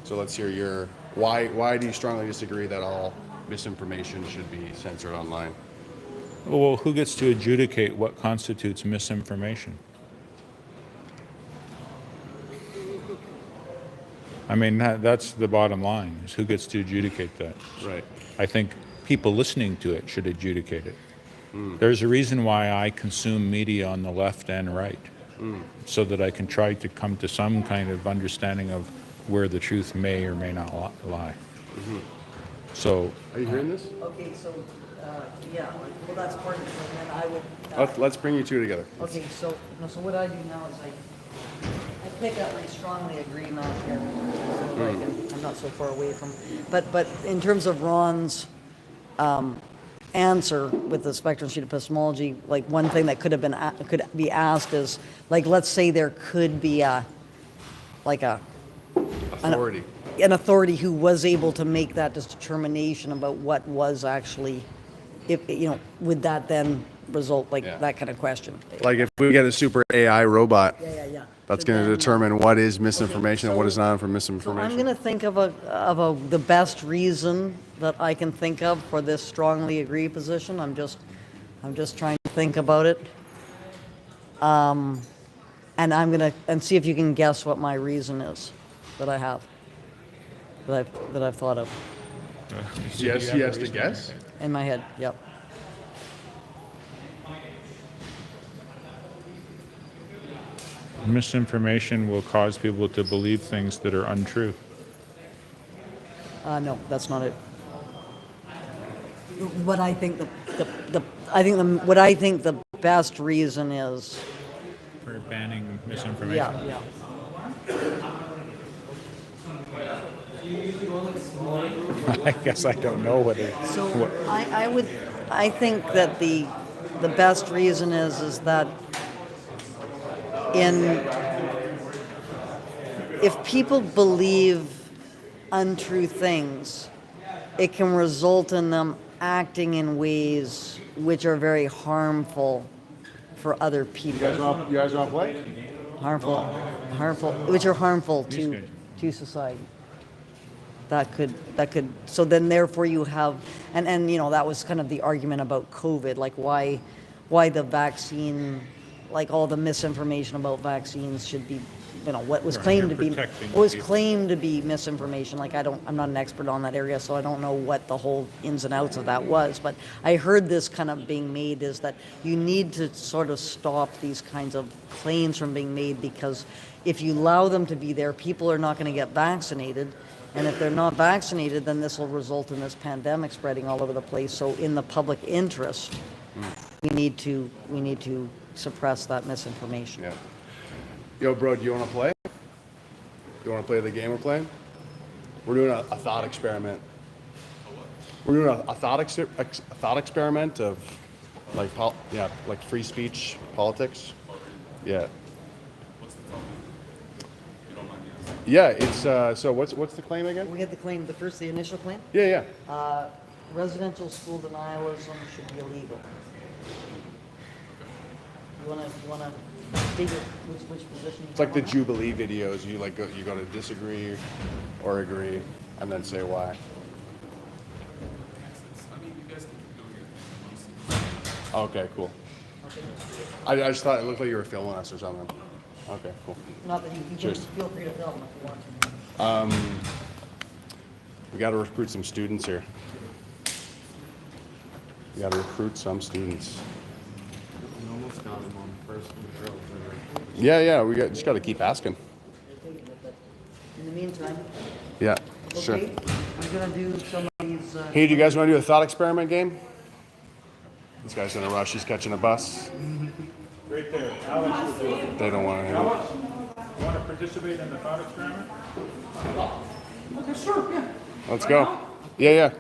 So let's hear your, why do you strongly disagree that all misinformation should be censored online? Well, who gets to adjudicate what constitutes misinformation? I mean, that's the bottom line, is who gets to adjudicate that. Right. I think people listening to it should adjudicate it. There's a reason why I consume media on the left and right, so that I can try to come to some kind of understanding of where the truth may or may not lie. So Are you hearing this? Okay, so yeah, well that's part of it. And then I would. Let's bring you two together. Okay, so what I do now is I pick up my strongly agree map here, so that I'm not so far away from. But in terms of Ron's answer with the spectrum sheet epistemology, like one thing that could be asked is, like, let's say there could be a like Authority. an authority who was able to make that determination about what was actually, if would that then result Yeah. that kind of question? Like if we get a super AI robot, Yeah. that's So going to then- determine what is misinformation and what so- is not for So misinformation. I'm going to think of the best reason that I can think of for this strongly agree position. I'm just trying to think about it. And I'm going to see if you can guess what my reason is that I have. That I've thought of Yes, he has to guess. in my head. Yep. Misinformation will cause people to believe things that are untrue. No, that's not it. What I think the best reason is. For banning misinformation. Yeah. I guess I don't know what it. So I think that the best reason is that if people believe untrue things, it can result in them acting in ways which are very harmful for other people. You guys want to play? Harmful, which are harmful to society. That could. So then, therefore, you have, and that was kind of the argument about COVID, like why the vaccine, like all the misinformation about vaccines should be, what was claimed to be, protecting what was people. claimed to be misinformation. Like I'm not an expert on that area, so I don't know what the whole ins and outs of that was. But I heard this kind of being made is that you need to sort of stop these kinds of claims from being made, because if you allow them to be there, people are not going to get vaccinated. And if they're not vaccinated, then this will result in this pandemic spreading all over the place. So in the public interest, we need to suppress that misinformation. Yeah. Yo, bro, do you want to play? You want to play the game we're playing? We're doing a thought experiment. We're doing a thought experiment of like free speech politics. Yeah. Yeah, it's so what's the claim again? We had the claim, the initial claim. Yeah. Residential school denialism should be illegal. You wanna state which position? It's like the Jubilee videos. You go to disagree or agree, and then say why. Okay, cool. I just thought it looked like you were filming us or something. Okay, cool. Not that you can Cheers. feel free to film if you want to. We got to recruit some students here. We got to recruit some students. We almost got him on first control. Yeah. Just got to keep asking. In the meantime, Yeah, sure. okay, I'm gonna do some of these. Hey, do you guys want to do a thought experiment game? This guy's in a rush. He's catching a bus. Right there. Alex, They don't want to hear it. you want to participate in the thought experiment? Okay, sure, yeah. Let's go. Yeah.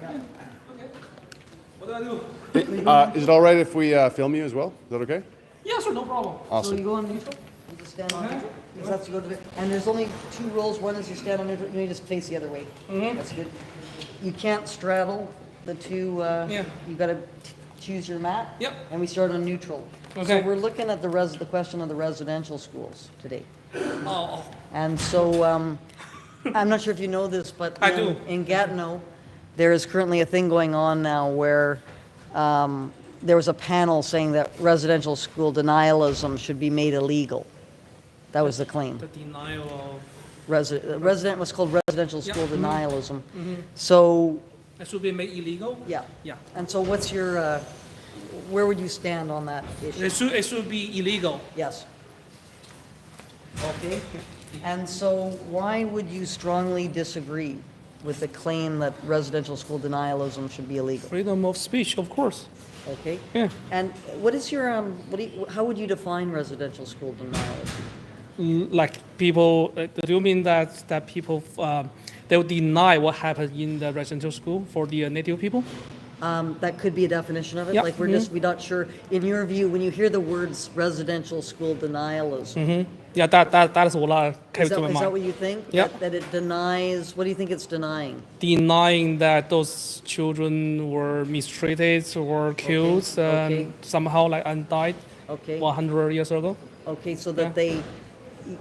What do I do? Is it all right if we film you as well? Is that okay? Yeah, sure, no problem. So Awesome. you go on neutral. You just stand on neutral. You have to go to the, and there's only two rules. One is you stand on neutral. You just face the other way. That's good. You can't straddle the two. Yeah. You got to choose your mat. Yep. And we start on neutral. Okay. So we're looking at the question of the residential schools today. Oh, And so I'm not sure if you know this, but I do. in Gatineau, there is currently a thing going on now where there was a panel saying that residential school denialism should be made illegal. That was the claim. the denial of. Resident was called residential school Yeah. denialism. So It should be made illegal? yeah. Yeah. And so what's your where would you stand on that issue? It should be illegal. Yes. Okay. And so why would you strongly disagree with the claim that residential school denialism should be illegal? Freedom of speech, of course. Okay. Yeah. And what is your how would you define residential school denialism? Like people, do you mean that people, they will deny what happened in the residential school for the native people? That could be a definition of it. Yeah, Like we're not sure. In your view, when you hear the words residential school denialism, Yeah, that is what came Is to my that mind. what you think? Yeah. That it denies, what do you think it's denying? Denying that those children were mistreated or killed okay. somehow like and died Okay. 100 years ago. Okay, so that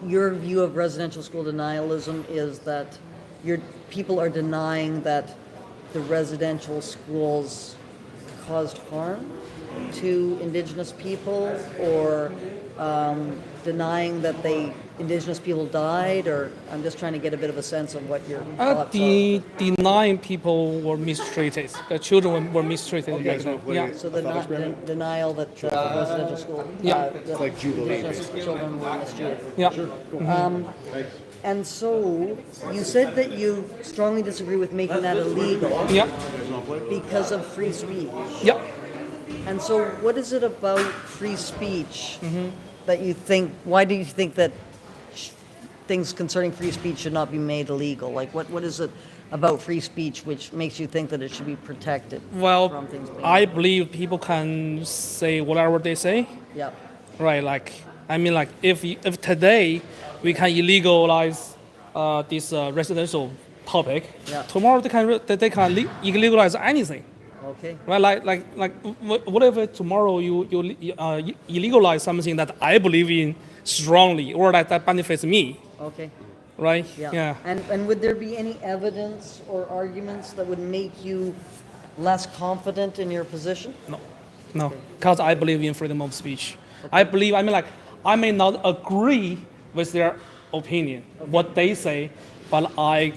your view of residential school denialism is that people are denying that the residential schools caused harm to indigenous people, or denying that indigenous people died, or I'm just trying to get a bit of a sense of what your thoughts are. Denying people were mistreated. The children were mistreated. Okay, Yeah. so the denial that residential school, Yeah. that like Jubilee, indigenous children were mistreated. Yeah. And so you said that you strongly disagree with making that illegal Yeah. because of free speech. Yeah. And so what is it about free speech that you think, why do you think that things concerning free speech should not be made illegal? Like what is it about free speech which makes you think that it should be protected Well, from things being I believe people can say whatever they say. Yeah. Right, like I mean, like if today we can illegalize this residential topic, Yeah. tomorrow they can illegalize anything, Okay. right? What if tomorrow you illegalize something that I believe in strongly or that benefits me, Okay. right? Yeah. And would there be any evidence or arguments that would make you less confident in your position? No, because I believe in freedom of speech. I may not agree with their opinion, what they say, but I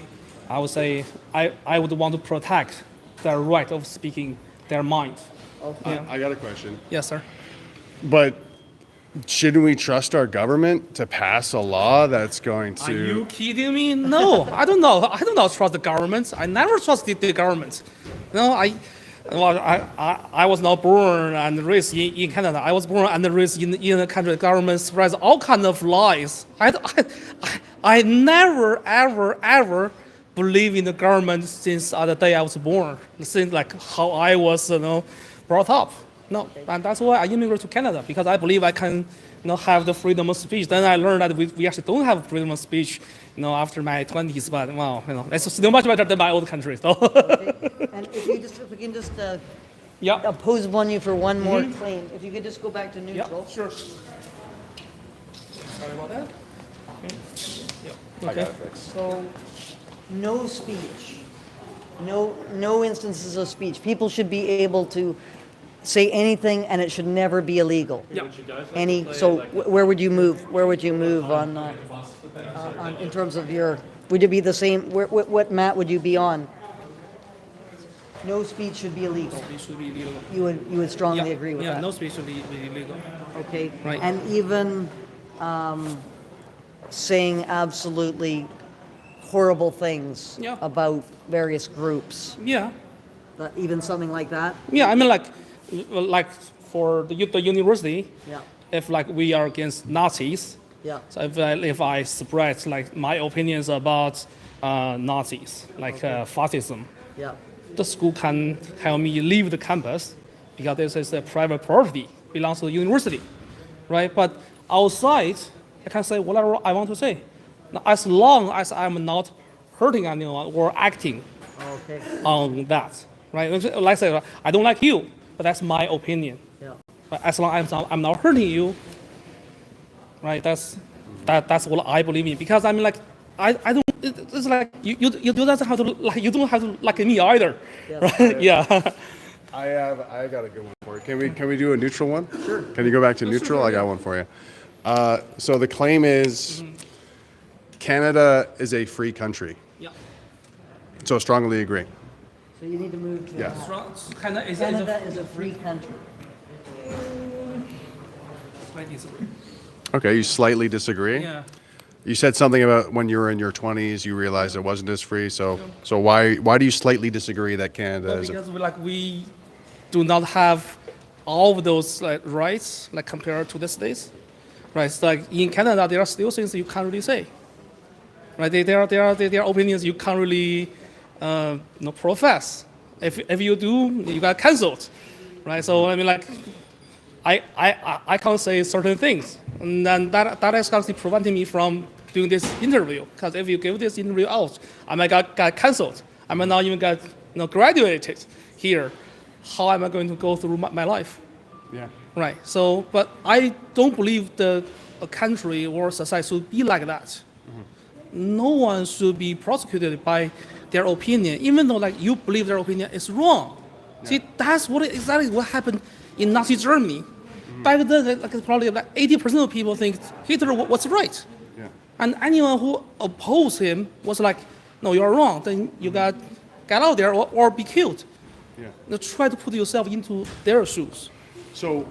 would say I would want to protect their right of speaking their mind. Okay. I got a question. Yes, sir. But shouldn't we trust our government to pass a law that's going to? Are you kidding me? No, I don't know. I do not trust the government. I never trusted the government. No, I was not born and raised in Canada. I was born and raised in a country. The government spreads all kinds of lies. I never, ever believe in the government since the day I was born. Since like how I was, brought up. No, and that's why I immigrated to Canada, because I believe I can, have the freedom of speech. Then I learned that we actually don't have freedom of speech, after my 20s. But well, it's still much better than my old country. So. Okay. And if we can just Yeah. oppose upon you for one more claim, if you could just go back to neutral. Yeah, sure. Sorry about that. Okay. So, no speech, no instances of speech. People should be able to say anything, and it should never be illegal. Yeah. So, where would you move? Where would you move on in terms of your? Would it be the same? What mat would you be on? No speech should be illegal. Speech should be illegal. You would strongly agree with yeah, that. no speech should be illegal. Okay. Right. And even saying absolutely horrible things Yeah. about various groups, Yeah. even something like that. Yeah, I mean, like for the university, Yeah. if like we are against Nazis, Yeah. so if I spread like my opinions about Nazis, like fascism, Yeah. the school can help me leave the campus because this is a private property, belongs to the university, right? But outside, I can say whatever I want to say, as long as I'm not hurting anyone or acting Okay. on that, right? Like I said, I don't like you, but that's my opinion. Yeah. But as long as I'm not hurting you, right? That's what I believe in. Because I mean, like, I don't. It's like you doesn't have to like, you don't have to like me either, Yes. right? Yeah. I got a good one for you. Can we do a neutral one? Sure. Can you go back to neutral? I got one for you. So the claim is Canada is a free country. Yeah. So strongly agree. So you need to move to Yeah. that. Canada is a free country. Okay, you slightly disagree. Yeah. You said something about when you were in your 20s, you realized it wasn't as free. So why do you slightly disagree that Canada Well, is? because we do not have all of those like rights like compared to the states, right? So, like in Canada, there are still things you can't really say, right? There are opinions you can't really profess. If you do, you got cancelled, right? So I mean, like I can't say certain things, and then that is actually preventing me from doing this interview. Because if you give this interview out, I might get cancelled. I might not even get graduated here. How am I going to go through my life? Yeah. Right. So, but I don't believe a country or society should be like that. No one should be prosecuted by their opinion, even though like you believe their opinion is wrong. See, that's exactly what happened in Nazi Germany. Back then, like probably like 80% of people think Hitler was right, and anyone who opposed him was like, no, you're wrong. Then you got get out there or be killed. Now try to put yourself into their shoes. So,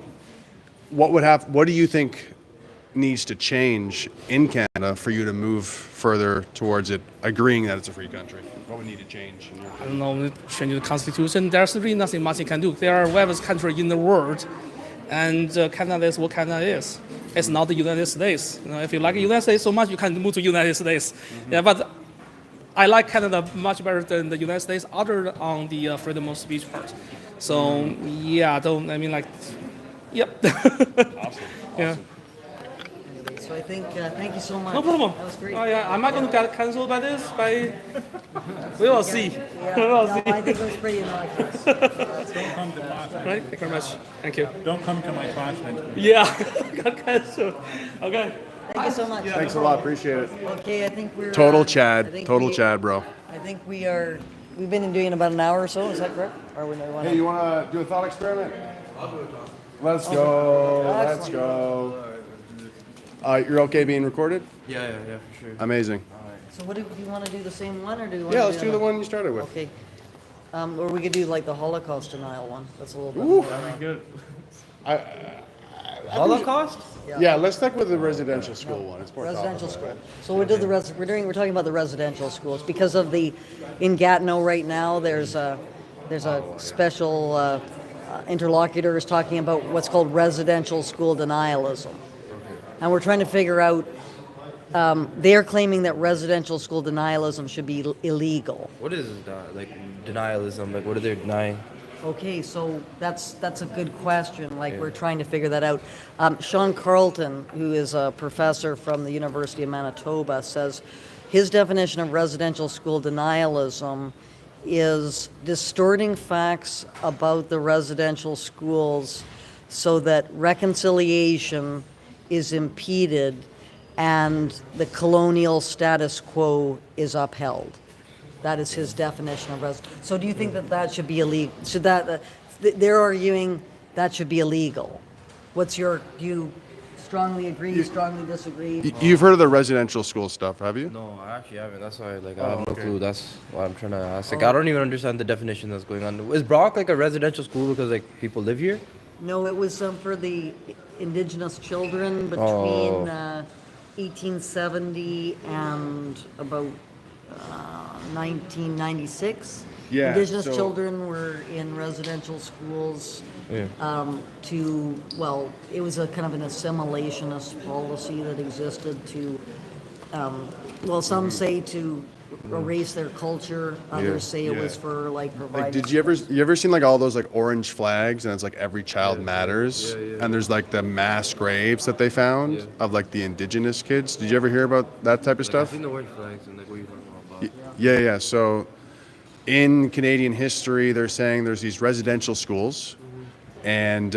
what do you think needs to change in Canada for you to move further towards it agreeing that it's a free country? What would need to change? I don't know, change the constitution. There's really nothing much you can do. There are various countries in the world, and Canada is what Canada is. It's not the United States. If you like the United States so much, you can move to the United States. Yeah, but I like Canada much better than the United States, other on the freedom of speech part. So yeah, yep. Awesome. Yeah. So I think, thank you so much. No problem. That was great. Oh yeah, am I going to get cancelled by this? We will see. Yeah, We will no, see. I think it was pretty innocuous. Don't come to class. Right? Thank you very much. Thank you. Don't come to my class next week. Yeah, got cancelled. Okay. Thank you so much. Thanks a lot. Appreciate it. Okay, I think we're Total I Chad. think Total we- Chad, bro. I think we've been doing about an hour or so. Is that correct? Or we want Hey, you want to do a thought experiment? Let's go. Let's Excellent. go. You're okay being recorded? Yeah, for sure. Amazing. So what do you want to do the same one, or do you want Yeah, to let's do the one you started with. Okay. Or we could do like the Holocaust denial one. That's a little bit more. Good. Holocaust? Yeah, let's stick with the residential school one. It's more Residential topical. school. So we're talking about the residential schools because of in Gatineau right now. There's a special interlocutor is talking about what's called residential school denialism, and we're trying to figure out. They're claiming that residential school denialism should be illegal. What is denialism? Like, what are they denying? Okay, so that's a good question. We're trying to figure that out. Sean Carlton, who is a professor from the University of Manitoba, says his definition of residential school denialism is distorting facts about the residential schools so that reconciliation is impeded and the colonial status quo is upheld. That is his definition of residential. So do you think that should be illegal? They're arguing that should be illegal. Do you strongly agree, strongly disagree? You've heard of the residential school stuff, have you? No, I actually haven't. That's why, I have no clue. That's why I'm trying to ask. I don't even understand the definition that's going on. Is Brock a residential school because people live here? No, it was for the indigenous children between 1870 and about 1996. Yeah, Indigenous so- children were in residential schools. Yeah. It was a kind of an assimilationist policy that existed to, some say to erase their culture. Others say it was for providing. Did you ever seen all those orange flags and it's every child matters and there's the mass graves that they found of the indigenous kids? Did you ever hear about that type of stuff? I've seen the orange flags and what are you talking about? Yeah. So in Canadian history, they're saying there's these residential schools and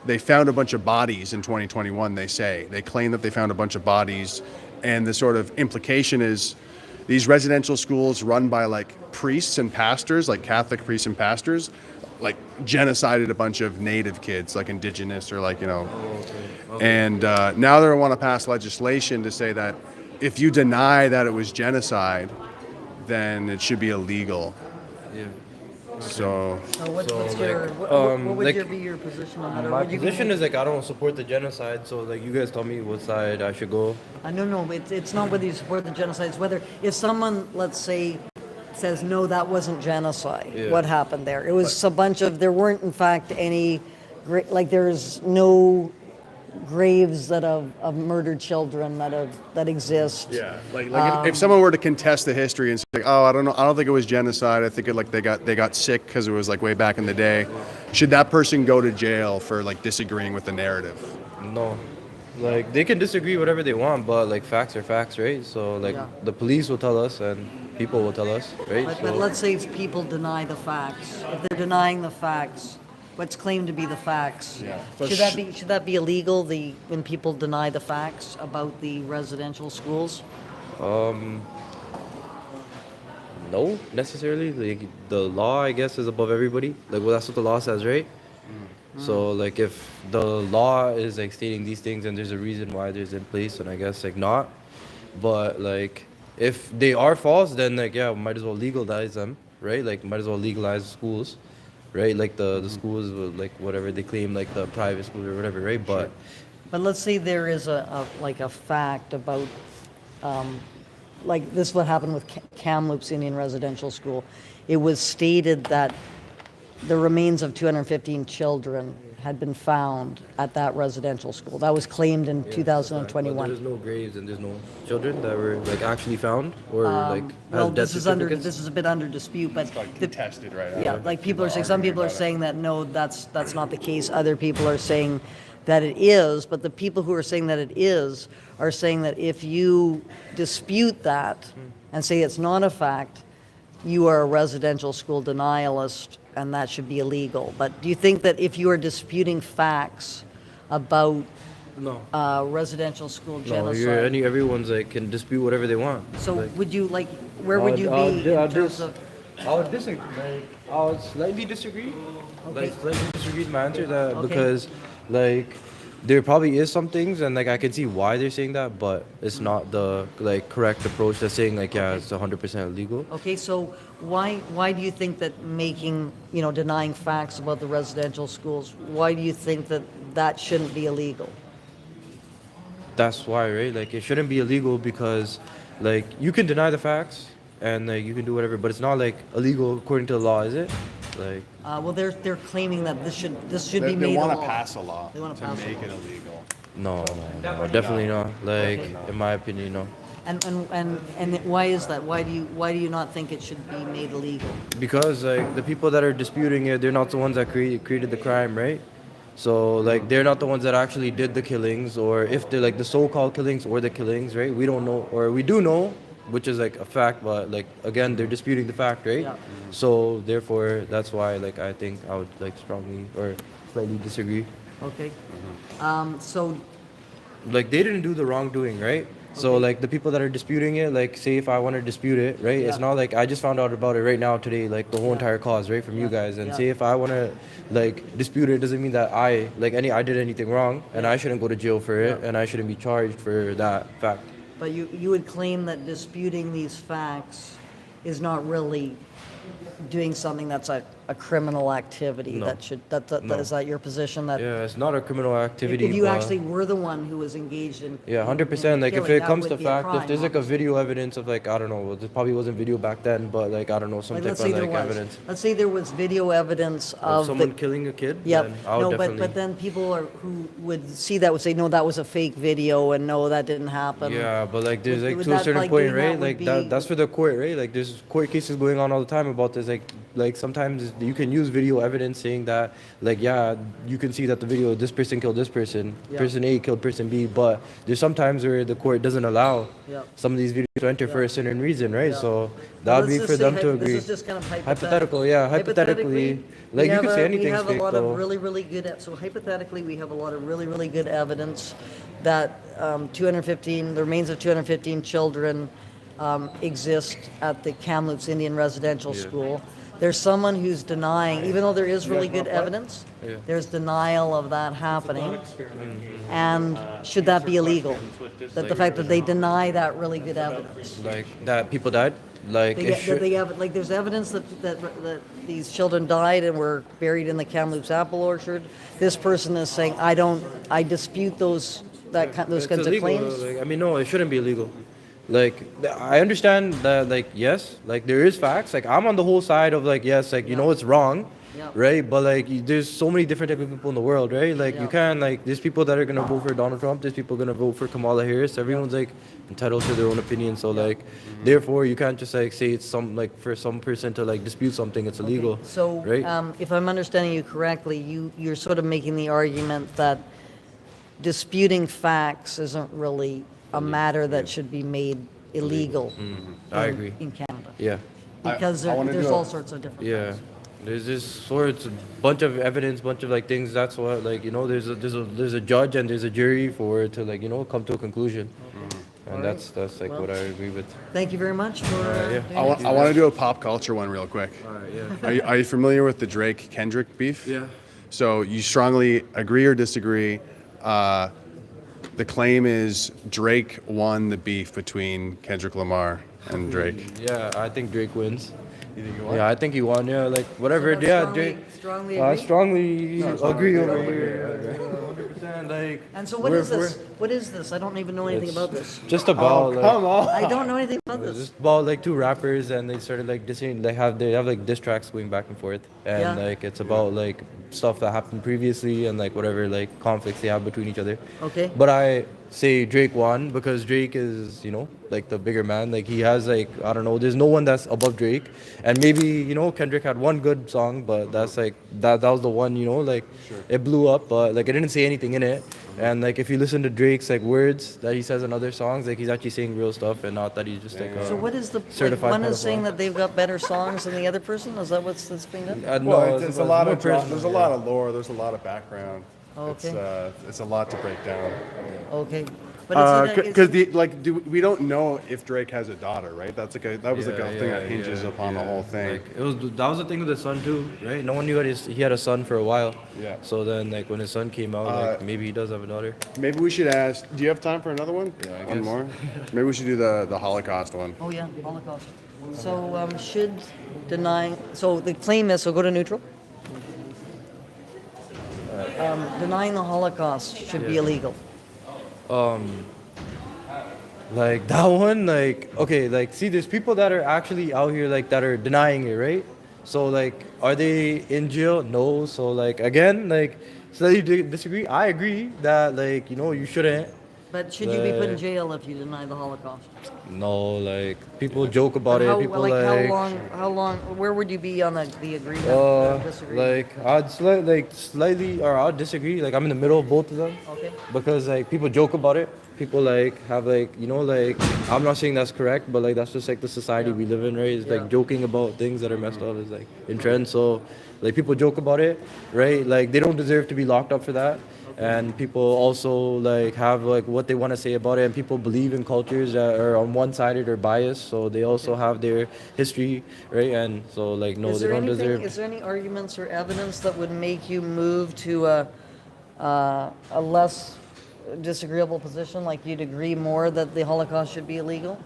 they found a bunch of bodies in 2021, they claim that they found a bunch of bodies, and the sort of implication is these residential schools run by priests and pastors, Catholic priests and pastors, genocided a bunch of native kids, indigenous or And now they want to pass legislation to say that if you deny that it was genocide, then it should be illegal. Yeah. So So what would be your position on that? Or My would you position is I don't support the genocide. So you guys tell me what side I should go. No, it's not whether you support the genocide. It's whether if someone, let's say, says no, that wasn't genocide. Yeah. What happened there? It was a bunch of. There weren't, in fact, any. There's no graves of murdered children that exist. yeah, if someone were to contest the history and say, oh, I don't know, I don't think it was genocide. I think they got sick because it was way back in the day. should that person go to jail for like disagreeing with the narrative? No. Like, they can disagree whatever they want, but like facts are facts, right? So like Yeah. the police will tell us and people will tell us, right? But let's say if people deny the facts. If they're denying the facts, what's claimed to be the facts, So should that be illegal? When people deny the facts about the residential schools? No, necessarily. Like the law, I guess, is above everybody. Like, well, that's what the law says, right? So like if the law is like stating these things and there's a reason why there's in place, then I guess like not. But like if they are false, then like yeah, might as well legalize them, right? Like might as well legalize schools, right? Like the schools with, like whatever they claim, like the private schools or whatever, right? But But let's say there is a fact about, like this is what happened with Kamloops Indian Residential School. It was stated that the remains of 215 children had been found at that residential school. That was claimed in but 2021. there's no graves and there's no children that were like actually found or like Well, has death certificates. this is a bit under dispute, but Contested, right? yeah, like people are saying, some people are saying that no, that's not the case. Other people are saying that it is, but the people who are saying that it is are saying that if you dispute that and say it's not a fact, you are a residential school denialist and that should be illegal. But do you think that if you are disputing facts about No. residential school No, genocide, everyone's like can dispute whatever they want. so Like, would you like, where would you be in terms of? I would disagree. Like, I would slightly disagree. Okay. Like slightly disagree with my answer that Okay. because like there probably is some things and like I can see why they're saying that, but it's not the like correct approach to saying like yeah it's 100% illegal. Okay, so why do you think that denying facts about the residential schools, why do you think that that shouldn't be illegal? That's why, right? Like it shouldn't be illegal because like you can deny the facts and like you can do whatever, but it's not like illegal according to the law, is it? Like Well, they're claiming that this should be They made a want to law. pass a law They wanna to pass a make law. it illegal. no, definitely not. Like in my opinion, no. And why is that? Why do you not think it should be made illegal? Because like the people that are disputing it, they're not the ones that created the crime, right? So like they're not the ones that actually did the killings, or if they're like the so-called killings or the killings, right? We don't know, or we do know, which is like a fact, but like again, they're disputing the fact, right? Yeah. So therefore, that's why like I think I would like strongly or slightly disagree. Okay. Mm-hmm. So Like they didn't do the wrongdoing, right? So like the people that are disputing it, like say if I want to dispute it, right? It's Yeah. not like I just found out about it right now today, like the whole Yeah. entire cause, right, from you guys. And Yeah. say if I want to like dispute it, doesn't mean that I did anything wrong, and I shouldn't go to jail for it, Yeah. and I shouldn't be charged for that fact. but you would claim that disputing these facts is not really doing something that's a criminal activity. No. No. Is that your position? That Yeah, it's not a criminal activity. if you but- actually were the one who was engaged in Yeah, 100%. in Like if killing, it that comes would to be a fact, if crime, there's like a obviously. video evidence of like I don't know, well, there probably wasn't video back then, but like I don't know, some Like, type let's of say there like was. evidence Let's say there was video evidence of of someone the, killing a kid. Yep. then I would No, definitely. but then people who would see that would say, no, that was a fake video, and no, that didn't happen. Yeah, but like there's like Would to a that, certain like, point, doing that right? would Like be- that's for the court, right? Like there's court cases going on all the time about this. Like sometimes you can use video evidence saying that like yeah, you can see that the video this person killed this person, Yeah. person A killed person B, but there's sometimes where the court doesn't allow Yeah. some of these videos to enter for a certain reason, right? Yeah. So But that would let's be just for say them to agree. This is just kind of Hypothetical, yeah, hypothetically. Like, you could say We anything's have a fake, lot though. of really good. So hypothetically, we have a lot of really good evidence that 215, the remains of 215 children exist at the Kamloops Indian Residential School. There's someone who's denying, even though there is really good evidence, Yeah. there's denial of that happening. And should that be illegal? That the fact that they deny that really good evidence. Like that people died. Like They, it that should, they have, like, there's evidence that these children died and were buried in the Kamloops apple orchard. This person is saying, I dispute those it's kinds of illegal. claims. Like, I mean, no, it shouldn't be illegal. Like I understand that, like yes, like there is facts. Like I'm on the whole side of like yes, like you know it's wrong, Yeah. right? But like, there's so many different type of people in the world, right? Like, Yeah. you can't like, there's people that are gonna vote for Donald Trump. There's people gonna vote for Kamala Harris. Everyone's like entitled to their own opinion. So like, therefore, you can't just like say it's some like for some person to like dispute something, it's illegal. So, right? if I'm understanding you correctly, you're sort of making the argument that disputing facts isn't really a matter that should be made illegal. I agree. In Canada. Yeah. Because I wanna there's do all a- sorts of different Yeah, things. there's just sorts, bunch of evidence, bunch of like things. That's what like, you know, there's a judge and there's a jury for it to like, you know, come to a conclusion. And Alright. that's like Well, what I agree with. Thank you very much for yeah. doing it. I want to do a pop culture one real quick. Yeah. Are you familiar with the Drake Kendrick beef? Yeah. So you strongly agree or disagree? The claim is Drake won the beef between Kendrick Lamar and Drake. Yeah, I think Drake wins. You think he won? Yeah, I think he won. Yeah, like whatever. So Yeah, strongly- Drake. strongly I agree? strongly agree over here. 100%. Like. And so what is this? What is this? I don't even know anything It's about this. Just about like. on. I don't know anything about It's this. just about like two rappers and they started like dissing. They have like diss tracks going back and forth, and Yeah. like it's about like stuff that happened previously and like whatever like conflicts they have between each other. Okay. But I say Drake won because Drake is, you know, like the bigger man. Like he has like, I don't know, there's no one that's above Drake. And maybe, you know, Kendrick had one good song, but that's like that was the one, you know, like it blew up, but like it didn't say anything in it. And like if you listen to Drake's like words that he says in other songs, like he's actually saying real stuff and not that he's just like So what is the certified one is pedophile. saying that they've got better songs than the other person? Is that what's that's being done? No, Well, it's a lot more of personal, there's a yeah. lot of lore. There's a lot of background. Okay. It's a lot to break down. Okay. But it's Because we don't know if Drake has a daughter, right? That was like a thing that hinges upon the whole thing. Like, that was the thing with his son too, right? No one knew he had a son for a while. Yeah. So then, like when his son came out, like maybe he does have a daughter. Maybe we should ask. Do you have time for another one? Yeah, I One guess. more. Maybe we should do the Holocaust one. Oh yeah, Holocaust. So should denying. So the claim is. So go to neutral. Denying the Holocaust should be illegal. Like that one, like okay, like see, there's people that are actually out here like that are denying it, right? So like, are they in jail? No. So like again, like slightly disagree. I agree that like you know you shouldn't. But should you be put in Like- jail if you deny the Holocaust? No, like people joke about How, it. People like, like. how long? Where would you be on the agreement? or disagreement? Like I'd slightly or I'd disagree. Like I'm in the middle of both of them. Okay. Because like people joke about it. People like have like you know like I'm not saying that's correct, but like that's just like the society we live in, right? It's Yeah. like joking about things that are messed up is like in trend. So like people joke about it, right? Like they don't deserve to be locked up for that. And people also like have like what they want to say about it, and people believe in cultures that are on one-sided or biased, so they also have their history, right? And so like no, Is they there don't anything? deserve. Is there any arguments or evidence that would make you move to a less disagreeable position? Like you'd agree more that the Holocaust should be illegal?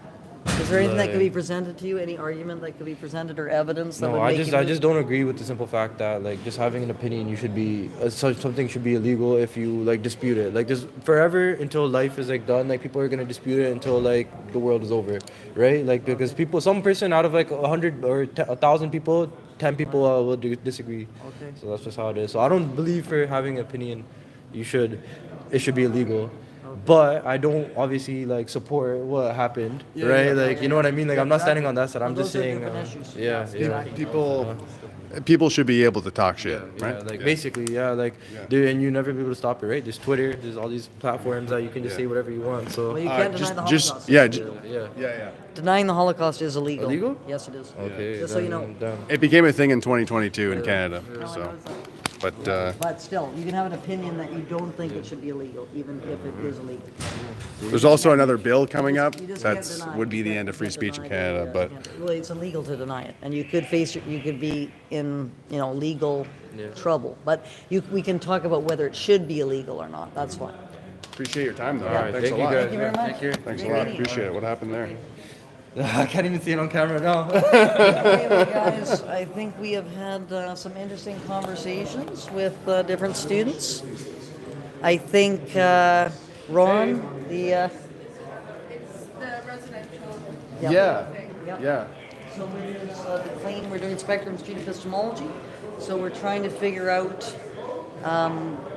Is there anything that could be presented to you? Any argument that could be presented or evidence that No, would I make just you I move? just don't agree with the simple fact that like just having an opinion, you should be something should be illegal if you like dispute it. Like there's forever until life is like done. Like people are gonna dispute it until like the world is over, right? Like because some person out of like 100 or 1,000 people, 10 people will disagree. Okay. So that's just how it is. So I don't believe for having an opinion, it should be illegal. But I don't obviously like support what happened, right? Like you know what I mean? Like I'm not standing on that side. I'm Well, just those are saying, different issues. yeah. People should be able to talk shit, right? Yeah, like basically, yeah, like dude, and you never be able to stop it, right? There's Twitter, there's all these platforms that you can just say whatever you want. So Well, you can't deny the just Holocaust. yeah. Denying the Holocaust is illegal. Illegal? Yes, it is. Okay. Just so you know. Then- It became a thing in 2022 in Canada. So, but But still, you can have an opinion that you don't think it should be illegal, even if it is illegal. there's also another bill coming up You just can't that's deny it. would be You the can't- end of you free can't speech in deny Canada. it. But Well, it's illegal to deny it, and you could be in legal trouble. But we can talk about whether it should be illegal or not. That's fine. appreciate your time though. All right, Thanks thank a you lot. guys. Thank you very much. Take care. Thanks a Great lot. meeting you. Appreciate it. What happened there? I can't even see it on camera now. Anyway, guys, I think we have had some interesting conversations with different students. I think Ron, the It's the residential. Yeah. Yep. Yeah. So it is the claim we're doing spectrum student epistemology. So we're trying to figure out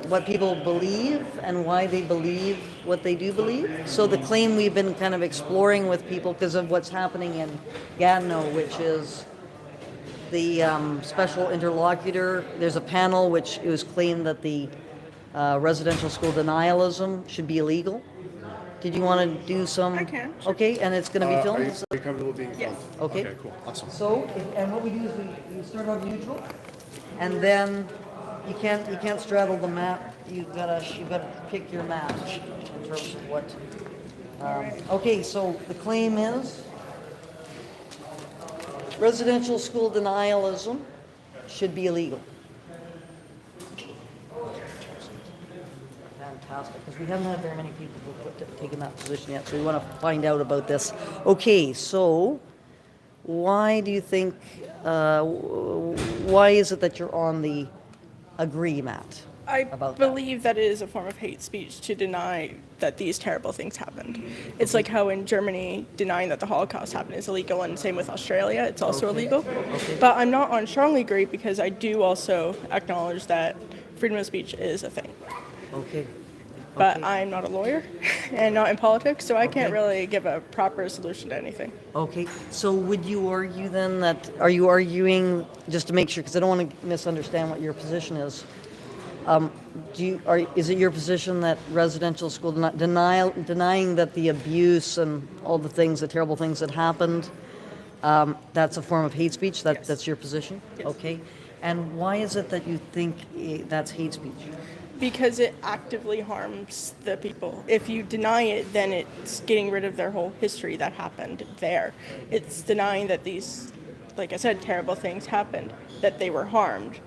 what people believe and why they believe what they do believe. So the claim we've been kind of exploring with people because of what's happening in Gatineau, which is the special interlocutor. There's a panel which it was claimed that the residential school denialism should be illegal. Did you want to do some? I can, sure. Okay, and it's going to be Are filmed? you comfortable being filmed? Okay. Okay, cool. Awesome. So, and what we do is we start on neutral, and then you can't straddle the map. You've got to pick your match in terms of what. Okay, so the claim is residential school denialism should be illegal. Fantastic, because we haven't had very many people who've taken that position yet, so we want to find out about this. Okay, so why do you think, why is it that you're on the agree mat? I About that. believe that it is a form of hate speech to deny that these terrible things happened. It's like how in Germany denying that the Holocaust happened is illegal, and same with Australia, it's also illegal. But I'm not on strongly agree because I do also acknowledge that freedom of speech is a thing. Okay. But Okay. I'm not a lawyer and not in politics, so I can't Okay. really give a proper solution to anything. Okay, so would you argue then that, are you arguing, just to make sure, because I don't want to misunderstand what your position is, is it your position that residential school denying that the abuse and all the things, the terrible things that happened, that's a form of hate speech? Yes. That's your position? Yes. Okay, and why is it that you think that's hate speech? Because it actively harms the people. If you deny it, then it's getting rid of their whole history that happened there. It's denying that these, like I said, terrible things happened, that they were harmed.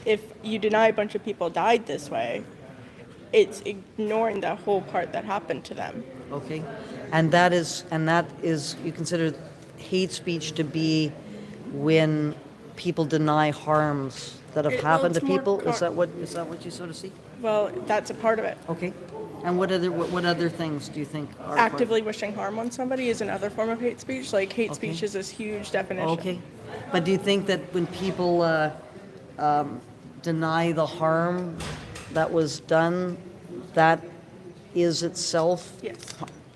If you deny a bunch of people died this way, it's ignoring the whole part that happened to them. Okay, and that is, you consider hate speech to be when people deny harms that have happened to it's more people? Is that what you sort of see? Well, that's a part of it. Okay, and what other things do you think are Actively wishing harm on somebody is another form of hate speech. Like hate Okay. speech is this huge definition. Okay, but do you think that when people deny the harm that was done, that is itself Yes.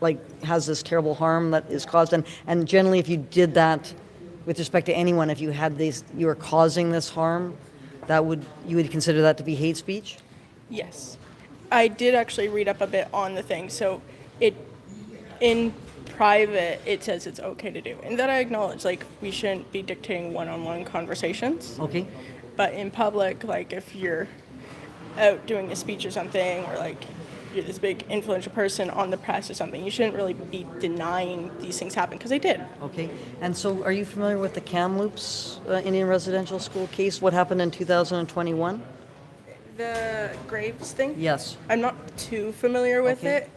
like has this terrible harm that is caused, and generally if you did that with respect to anyone, if you had this, you were causing this harm, you would consider that to be hate speech? Yes. I did actually read up a bit on the thing. So in private, it says it's okay to do. And that I acknowledge, like, we shouldn't be dictating one-on-one conversations. Okay, But in public, like, if you're out doing a speech or something, or, like, you're this big influential person on the press or something, you shouldn't really be denying these things happen, because they did. okay. And so are you familiar with the Kamloops Indian residential school case? What happened in 2021? The Graves thing? Yes. I'm not too familiar with Okay. it,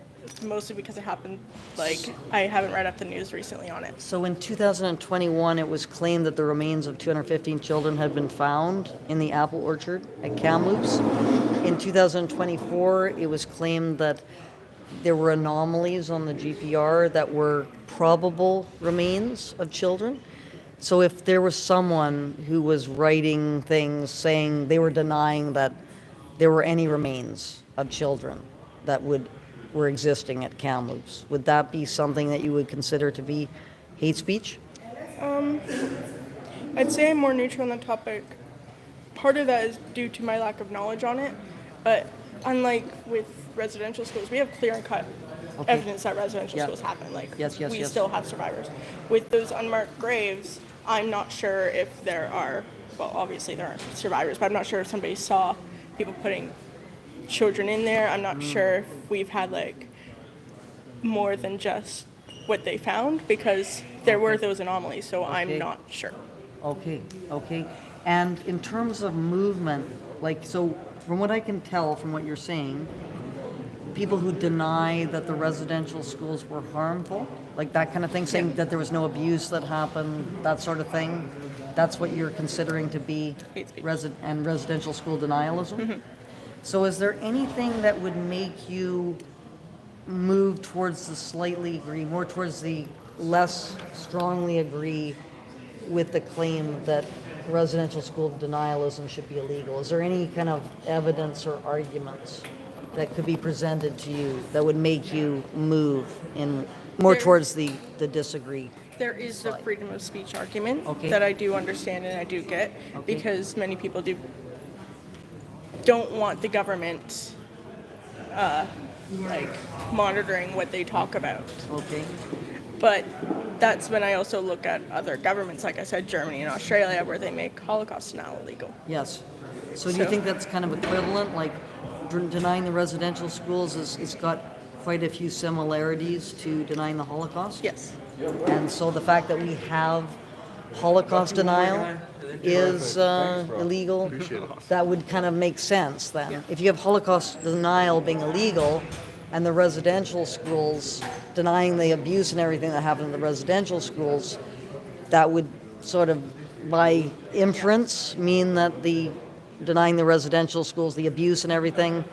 mostly because it happened, like, I haven't read up the news recently on it. So in 2021, it was claimed that the remains of 215 children had been found in the apple orchard at Kamloops. In 2024, it was claimed that there were anomalies on the GPR that were probable remains of children. So if there was someone who was writing things saying they were denying that there were any remains of children that were existing at Kamloops, would that be something that you would consider to be hate speech? I'd say I'm more neutral on the topic. Part of that is due to my lack of knowledge on it, but unlike with residential schools, we have clear and cut Okay. evidence that residential Yeah. schools happen. Like, Yes, we yes. still have survivors. With those unmarked graves, I'm not sure if there are, well, obviously there aren't survivors, but I'm not sure if somebody saw people putting children in there. I'm not sure if we've had, like, more than just what they found, because there were those anomalies, so Okay. I'm not sure. Okay, okay. And in terms of movement, like, so from what I can tell from what you're saying, people who deny that the residential schools were harmful, like that kind of thing, saying that there was no abuse that happened, that sort of thing, that's what you're considering to be Hate speech. residential school denialism? So is there anything that would make you move towards the slightly agree, more towards the less strongly agree with the claim that residential school denialism should be illegal. Is there any kind of evidence or arguments that could be presented to you that would make you move in more There- towards the disagree? There is the freedom of speech argument Okay. that I do understand and I do get, because many people don't want the government like monitoring what they talk about. Okay. But that's when I also look at other governments, like I said, Germany and Australia, where they make Holocaust now illegal. Yes. So do you So- think that's kind of equivalent? Like denying the residential schools is got quite a few similarities to denying the Holocaust? Yes. And so the fact that we have Holocaust denial is illegal, that would kind of make sense then. If you have Holocaust denial being illegal and the residential schools denying the abuse and everything that happened in the residential schools, that would sort of by inference mean that the denying the residential schools, the abuse and everything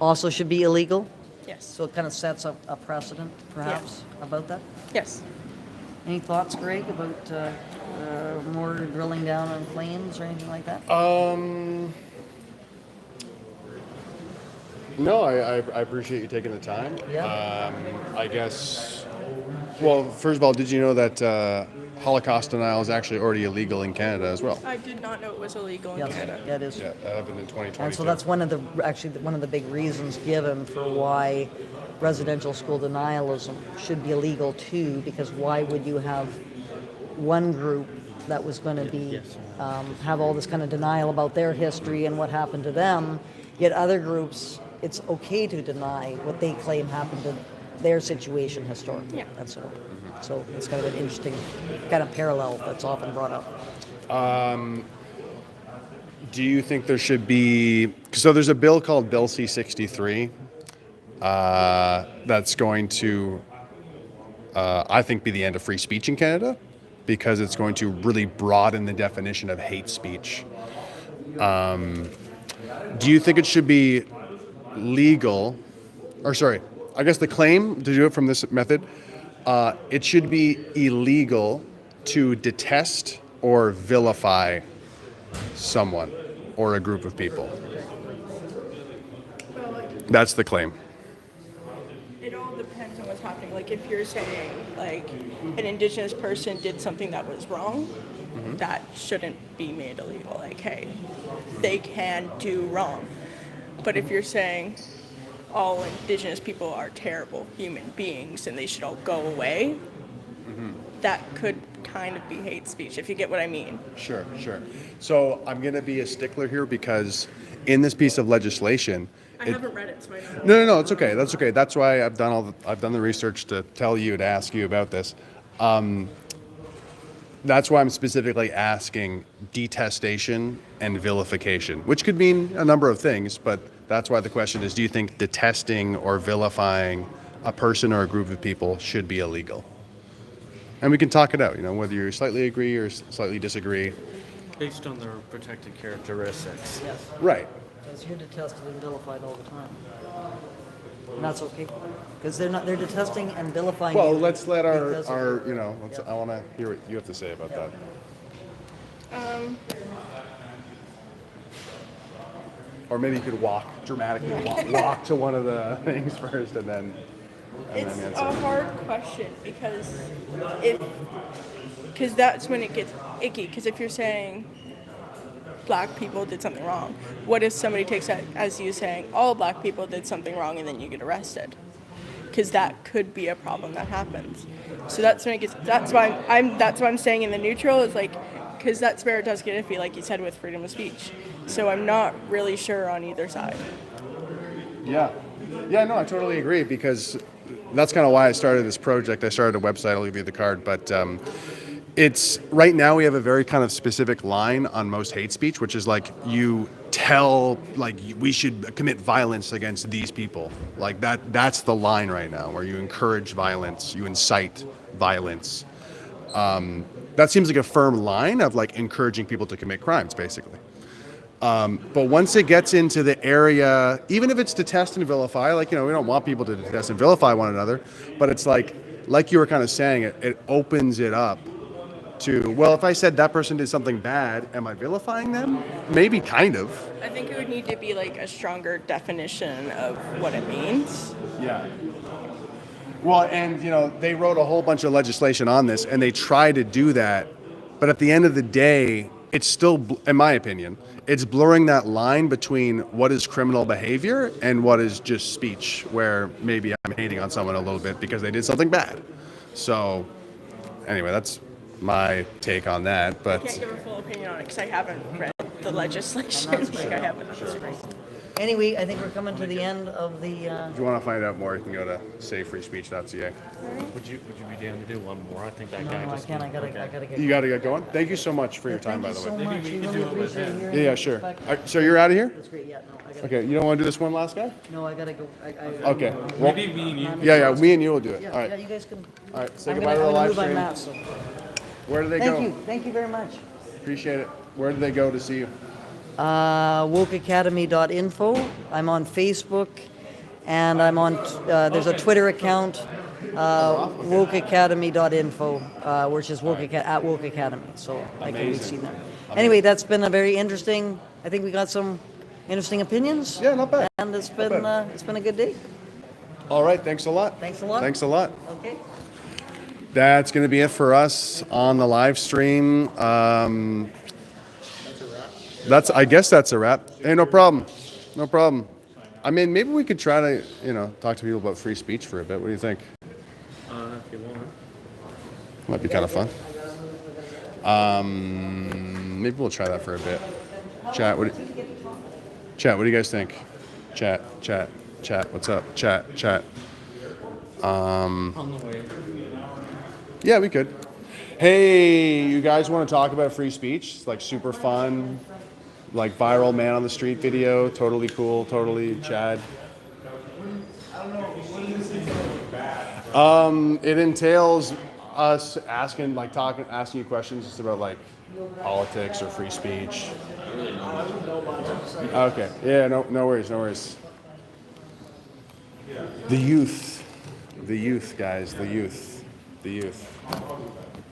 also should be illegal? Yes. So it kind of sets a precedent, perhaps, about that? Yes. Any thoughts, Greg, about more drilling down on claims or anything like that? No, I appreciate you taking the time. Yeah. I guess, well, first of all, did you know that Holocaust denial is actually already illegal in Canada as well? I did not know it was illegal in Yes, Canada. that is. Yeah, that happened in 2022. And so that's one of the big reasons given for why residential school denialism should be illegal too, because why would you have one group that was going to be have all this kind of denial about their history and what happened to them, yet other groups it's okay to deny what they claim happened to their situation historically. Yeah. That's sort of, so it's kind of an interesting kind of parallel that's often brought up. Do you think there should be, so there's a bill called Bill C-63 that's going to, I think, be the end of free speech in Canada, because it's going to really broaden the definition of hate speech. Do you think it should be legal, or sorry, I guess the claim to do it from this method, it should be illegal to detest or vilify someone or a group of people. That's the claim. It all depends on what's happening. Like if you're saying like an Indigenous person did something that was wrong, that shouldn't be made illegal. Like, hey, they can do wrong. But if you're saying all Indigenous people are terrible human beings and they should all go away, that could kind of be hate speech, if you get what I mean. Sure. So I'm going to be a stickler here because in this piece of legislation, I haven't read it, so I don't know. No, it's okay. That's okay. That's why I've done the research to tell you, to ask you about this. That's why I'm specifically asking detestation and vilification, which could mean a number of things, but that's why the question is, do you think detesting or vilifying a person or a group of people should be illegal? And we can talk it out, whether you slightly agree or slightly disagree. Based on their protected characteristics. Yes. Right. Because you're detested and vilified all the time. And that's okay. Because they're detesting and vilifying Well, you let's let because of- I want to hear what you have to say about that. Or maybe you could dramatically walk to one of the things first and then It's answer. a hard question because that's when it gets icky. Because if you're saying black people did something wrong, what if somebody takes that as you saying all black people did something wrong and then you get arrested? Because that could be a problem that happens. So that's when it gets. That's why I'm saying in the neutral is like, because that's where it does get iffy, like you said with freedom of speech. So I'm not really sure on either side. Yeah, no, I totally agree, because that's kind of why I started this project. I started a website, I'll leave you the card, but it's, right now we have a very kind of specific line on most hate speech, which is like, you tell, like, we should commit violence against these people. Like that's the line right now, where you encourage violence, you incite violence. That seems like a firm line of like encouraging people to commit crimes, basically. But once it gets into the area, even if it's detest and vilify, like, we don't want people to detest and vilify one another, but it's like you were kind of saying, it opens it up to, well, if I said that person did something bad, am I vilifying them? Maybe, kind of. I think it would need to be like a stronger definition of what it means. Yeah. Well, and they wrote a whole bunch of legislation on this, and they try to do that, but at the end of the day, it's still, in my opinion, it's blurring that line between what is criminal behavior and what is just speech, where maybe I'm hating on someone a little bit because they did something bad. So, anyway, that's my take on that. I But can't give a full opinion on it because I haven't read the legislation. Like I haven't. Anyway, I think we're coming to the end of the. if you want to find out more, you can go to sayfreespeech.ca. Would you be down to do one more? I think that No, guy no, I just. can't. I gotta get. You got to get going. Thank you so much for your time, by the way. Thank you so much. We really appreciate hearing Yeah, your sure. perspective. So you're out of here? That's great. Yeah, no, I gotta. Okay, you don't want to do this one last guy? No, I gotta go. Okay. Well, Maybe me and you. yeah, me and you will do it. Yeah, All right. yeah, you guys can. All right, say I'm goodbye gonna, to the I'm live gonna move on stream. that. So. Where do they go? Thank you very much. Appreciate it. Where do they go to see you? Wokeacademy.info. I'm on Facebook, and I'm on. There's a Twitter account, wokeacademy.info, which is at Woke Academy. So I can be seen there. Anyway, that's been a very interesting. I think we got some interesting opinions. Yeah, not bad. And it's been a good day. All right, thanks a lot. Thanks a lot. Thanks a lot. Okay. That's going to be it for us on the live stream. I guess that's a wrap. Hey, no problem. No problem. I mean, maybe we could try to, talk to people about free speech for a bit. What do you think? If you want. Might be kind of fun. Maybe we'll try that for a bit. Chat, what do you guys think? Chat. What's up? Chat. On the way. Yeah, we could. Hey, you guys want to talk about free speech? It's like super fun, like viral man on the street video. Totally cool. Totally Chad. It entails us asking you questions just about like politics or free speech. Okay. Yeah. No worries. The youth, guys. The youth.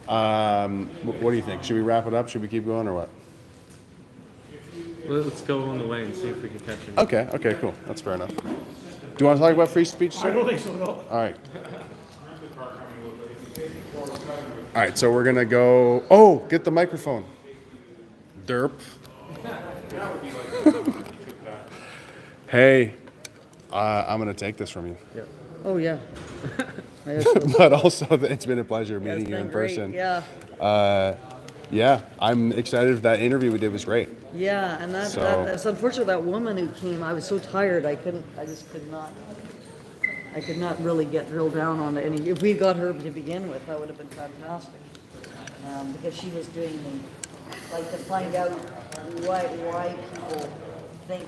What do you think? Should we wrap it up? Should we keep going or what? Well, let's go on the way and see if we can catch him. Okay, cool. That's fair enough. Do you want to talk about free speech, sir? I don't think so, no. All right, so we're going to go... Oh, get the microphone. Derp. Hey, I'm going to take this from you. Oh yeah. But also, it's been a pleasure meeting you in Great. person. Yeah. Yeah, I'm excited. That interview we did was great. Yeah, and that's unfortunate. That woman who came, I was so tired. I could not really get drilled down on any. If we got her to begin with, that would have been fantastic. Because she was doing to find out why people think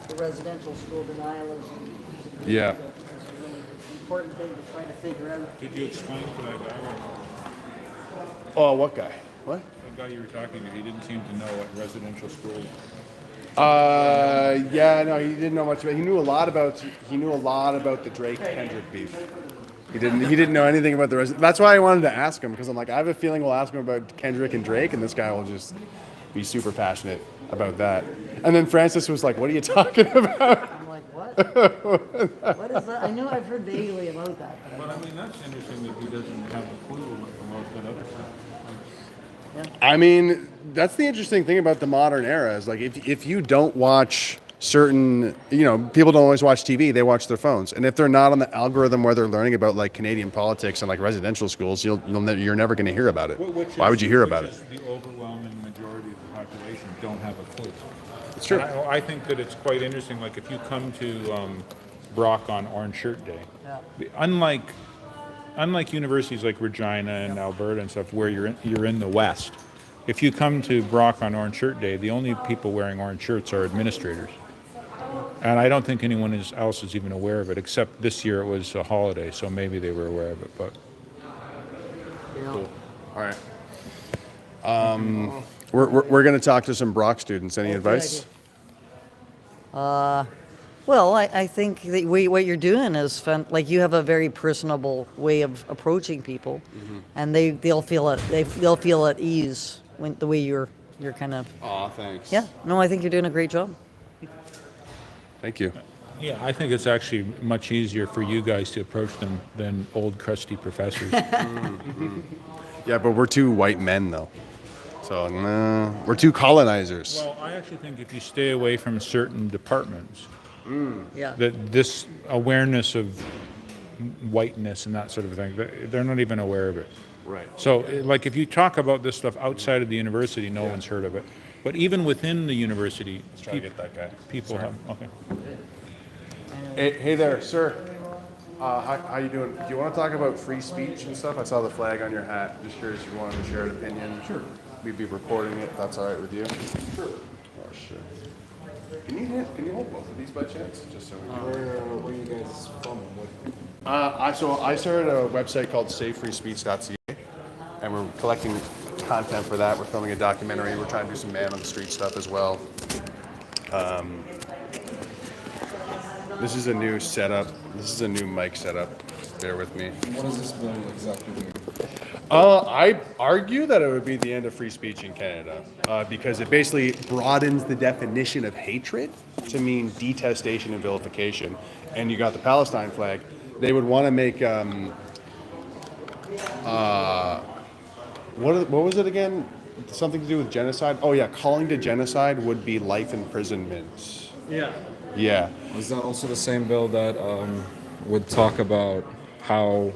the residential school denialism. Yeah. Is a really important thing to try to figure out. Did you explain to that guy? Oh, what guy? What? The guy you were talking to, he didn't seem to know what residential school is. Yeah, no, he didn't know much about. He knew a lot about the Drake Kendrick beef. He didn't know anything about the rest. That's why I wanted to ask him, because I'm like, I have a feeling we'll ask him about Kendrick and Drake, and this guy will just be super passionate about that. And then Francis was like, "What are you talking about?" I'm like, what? What is that? I know I've heard vaguely about that. But I mean, that's interesting that he doesn't have a clue about that other stuff. I mean, that's the interesting thing about the modern era is like if you don't watch certain, people don't always watch TV, they watch their phones. And if they're not on the algorithm where they're learning about like Canadian politics and like residential schools, you're never going to hear about it. Why would you hear about it? The overwhelming majority of the population don't have a clue. It's true. And I think that it's quite interesting, like if you come to Brock on Orange Shirt Day, unlike universities like Regina and Alberta and stuff where you're in the West, if you come to Brock on Orange Shirt Day, the only people wearing orange shirts are administrators. And I don't think anyone else is even aware of it, except this year it was a holiday, so maybe they were aware of it. But Cool. All right. We're going to talk to some Brock students. Any advice? Well, I think that what you're doing is fun. Like you have a very personable way of approaching people, and they'll feel they'll feel at ease when the way you're kind of. Aw, thanks. Yeah. No, I think you're doing a great job. Thank you. Yeah, I think it's actually much easier for you guys to approach them than old crusty professors. Yeah, but we're two white men, though. So, no, we're two colonizers. Well, I actually think if you stay away from certain departments, Yeah. that this awareness of whiteness and that sort of thing, they're not even aware of it. Right. So, like, if you talk about this stuff outside of the university, no one's heard of it. But even within the university, Try to get that guy. people have. Okay. Hey there, sir. How you doing? Do you want to talk about free speech and stuff? I saw the flag on your hat. Just curious if you wanted to share an opinion. Sure. We'd be recording it. That's all right with you? Sure. Oh, sure. Can you hold both of these by chance? Just so we can. Where are you guys from? I started a website called SaveFreeSpeech.ca, and we're collecting content for that. We're filming a documentary. We're trying to do some man on the street stuff as well. This is a new setup. This is a new mic setup. Bear with me. What does this bill exactly do? I argue that it would be the end of free speech in Canada because it basically broadens the definition of hatred to mean detestation and vilification. And you got the Palestine flag. They would want to make what was it again? Something to do with genocide? Oh yeah, calling to genocide would be life imprisonment. Yeah. Yeah. Is that also the same bill that would talk about how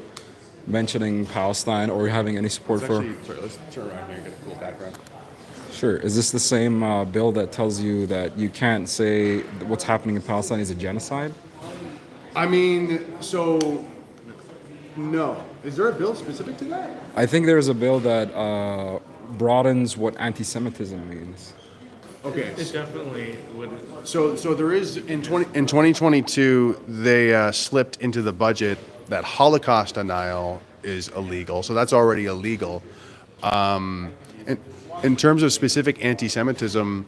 mentioning Palestine or having any support for? Sorry, let's turn around here and get a cool background. Sure. Is this the same bill that tells you that you can't say what's happening in Palestine is a genocide? I mean, so no. Is there a bill specific to that? I think there's a bill that broadens what anti-Semitism means. Okay. It definitely would. So there is in 2022 they slipped into the budget that Holocaust denial is illegal. So that's already illegal. In terms of specific anti-Semitism,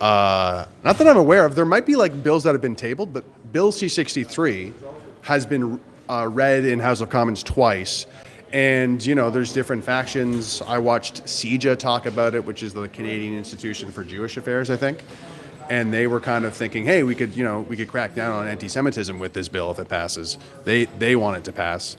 not that I'm aware of, there might be like bills that have been tabled, but Bill C-63 has been read in House of Commons twice. And, you know, there's different factions. I watched CIJA talk about it, which is the Canadian Institution for Jewish Affairs, I think. And they were kind of thinking, hey, we could crack down on anti-Semitism with this bill if it passes. They want it to pass.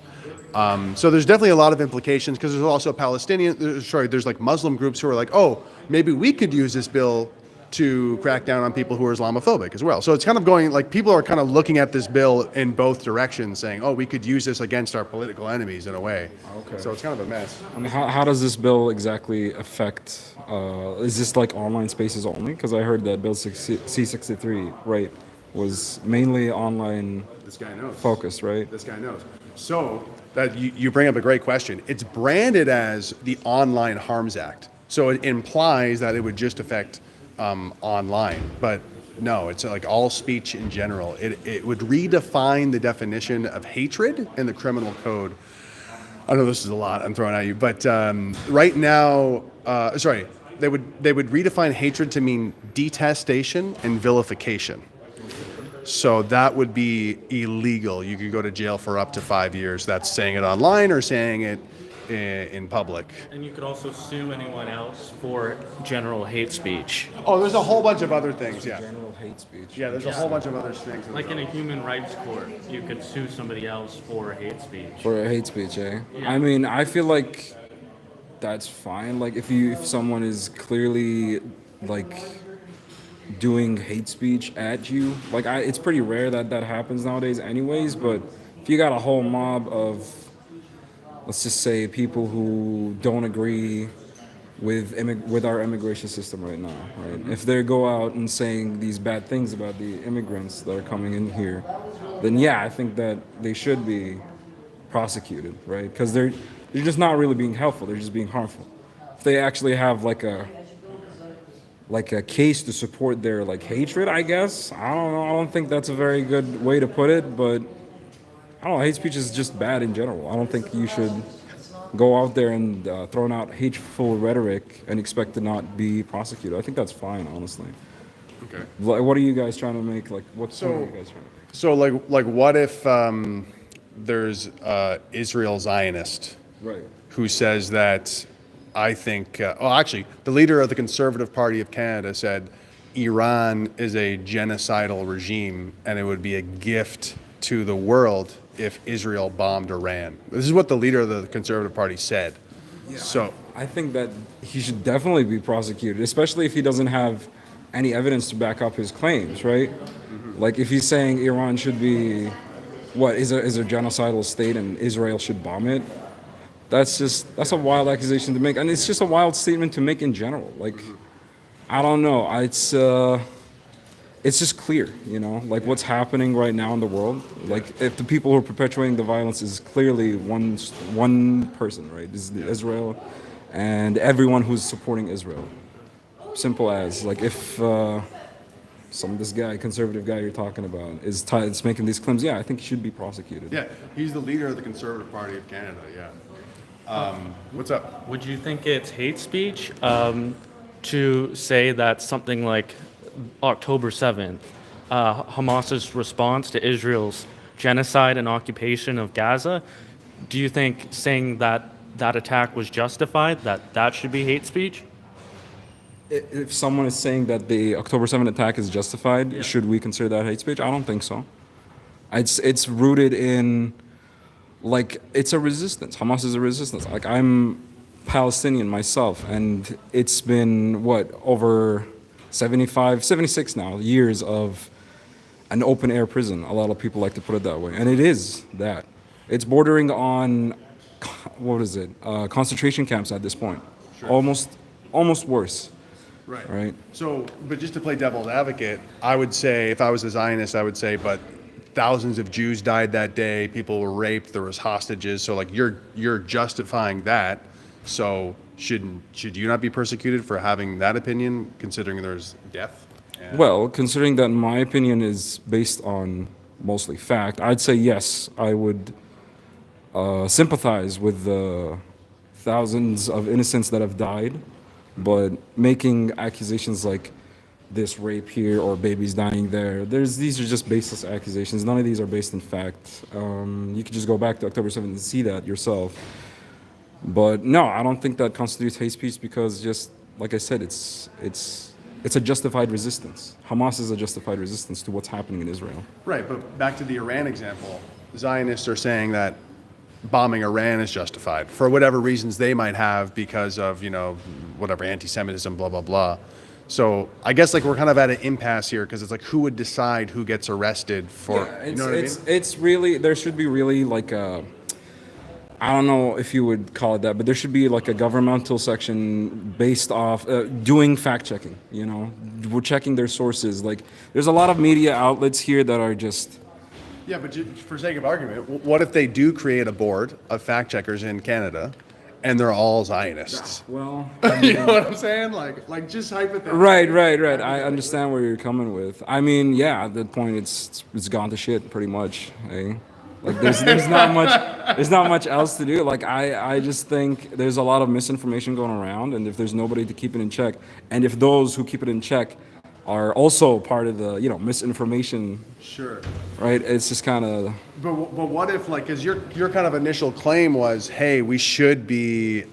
So there's definitely a lot of implications because there's also there's like Muslim groups who are like, oh, maybe we could use this bill to crack down on people who are Islamophobic as well. So it's kind of going, like, people are kind of looking at this bill in both directions, saying, oh, we could use this against our political enemies in a way. Okay. So it's kind of a mess. And how does this bill exactly affect, is this like online spaces only? Because I heard that Bill C-63, right, was mainly online This guy knows. focused, right? This guy knows. So that you bring up a great question. It's branded as the Online Harms Act. So it implies that it would just affect online, but no, it's like all speech in general. It would redefine the definition of hatred in the criminal code. I know this is a lot I'm throwing at you, but right now, they would redefine hatred to mean detestation and vilification. So that would be illegal. You could go to jail for up to 5 years. That's saying it online or saying it in public. And you could also sue anyone else for general hate speech. Oh, there's a whole bunch of other things, yeah. General hate speech. Yeah, there's a whole bunch of other things. Like in a human rights court, you could sue somebody else for hate speech. For hate speech, eh? I mean, I feel like that's fine. Like if someone is clearly like doing hate speech at you, like it's pretty rare that happens nowadays anyways, but if you got a whole mob of, let's just say, people who don't agree with our immigration system right now, right? If they go out and saying these bad things about the immigrants that are coming in here, then yeah, I think that they should be prosecuted, right? Because they're just not really being helpful; they're just being harmful. If they actually have like a case to support their like hatred, I guess, I don't know. I don't think that's a very good way to put it, but I don't know, hate speech is just bad in general. I don't think you should go out there and throw out hateful rhetoric and expect to not be prosecuted. I think that's fine, honestly. Okay. What are you guys trying to make? Like, what's So- what are you guys trying to make? So like what if there's Israel Zionist Right. who says that I think, actually, the leader of the Conservative Party of Canada said Iran is a genocidal regime and it would be a gift to the world if Israel bombed Iran. This is what the leader of the Conservative Party said. So, I think that he should definitely be prosecuted, especially if he doesn't have any evidence to back up his claims, right? Like if he's saying Iran should be, is a genocidal state and Israel should bomb it. That's a wild accusation to make, and it's just a wild statement to make in general. Like, I don't know. It's just clear, like what's happening right now in the world. Like, if the people who are perpetuating the violence is clearly one person, right? This is Israel, and everyone who's supporting Israel. Simple as, like, if this conservative guy you're talking about, is making these claims, yeah, I think he should be prosecuted. yeah, he's the leader of the Conservative Party of Canada, yeah. What's up? Would you think it's hate speech to say that something like October 7th, Hamas's response to Israel's genocide and occupation of Gaza, do you think saying that that attack was justified, that should be hate speech? If someone is saying that the October 7th attack is justified, should we consider that hate speech? I don't think so. It's rooted in, like, it's a resistance. Hamas is a resistance. Like, I'm Palestinian myself, and it's been, over 76 now years of an open-air prison. A lot of people like to put it that way. And it is that. It's bordering on, concentration camps at this point. Sure. Almost worse. Right. So, but just to play devil's advocate, I would say, if I was a Zionist, I would say, but thousands of Jews died that day, people were raped, there was hostages, so like you're justifying that, so should you not be persecuted for having that opinion, considering there's death? Well, considering that my opinion is based on mostly fact, I'd say yes, I would sympathize with the thousands of innocents that have died, but making accusations like this rape here or babies dying there, these are just baseless accusations. None of these are based in fact. You could just go back to October 7th and see that yourself. But no, I don't think that constitutes hate speech because, just like I said, it's a justified resistance. Hamas is a justified resistance to what's happening in Israel. Right, but back to the Iran example, Zionists are saying that bombing Iran is justified for whatever reasons they might have because of, whatever, anti-Semitism, blah, blah, blah. So I guess like we're kind of at an impasse here because it's like who would decide who gets arrested for, you know what I mean? It's really, there should be really like a, I don't know if you would call it that, but there should be like a governmental section based off doing fact checking, we're checking their sources. Like there's a lot of media outlets here that are just. Yeah, but for sake of argument, what if they do create a board of fact checkers in Canada and they're all Zionists? Well, you know what I'm saying? Like just hypothetically. Right. I understand where you're coming with. I mean, yeah, at that point it's gone to shit pretty much. Eh? Like there's not much else to do. Like I just think there's a lot of misinformation going around, and if there's nobody to keep it in check, and if those who keep it in check are also part of the misinformation. Sure. Right. It's just kind of. But what if because your kind of initial claim was, hey, we should be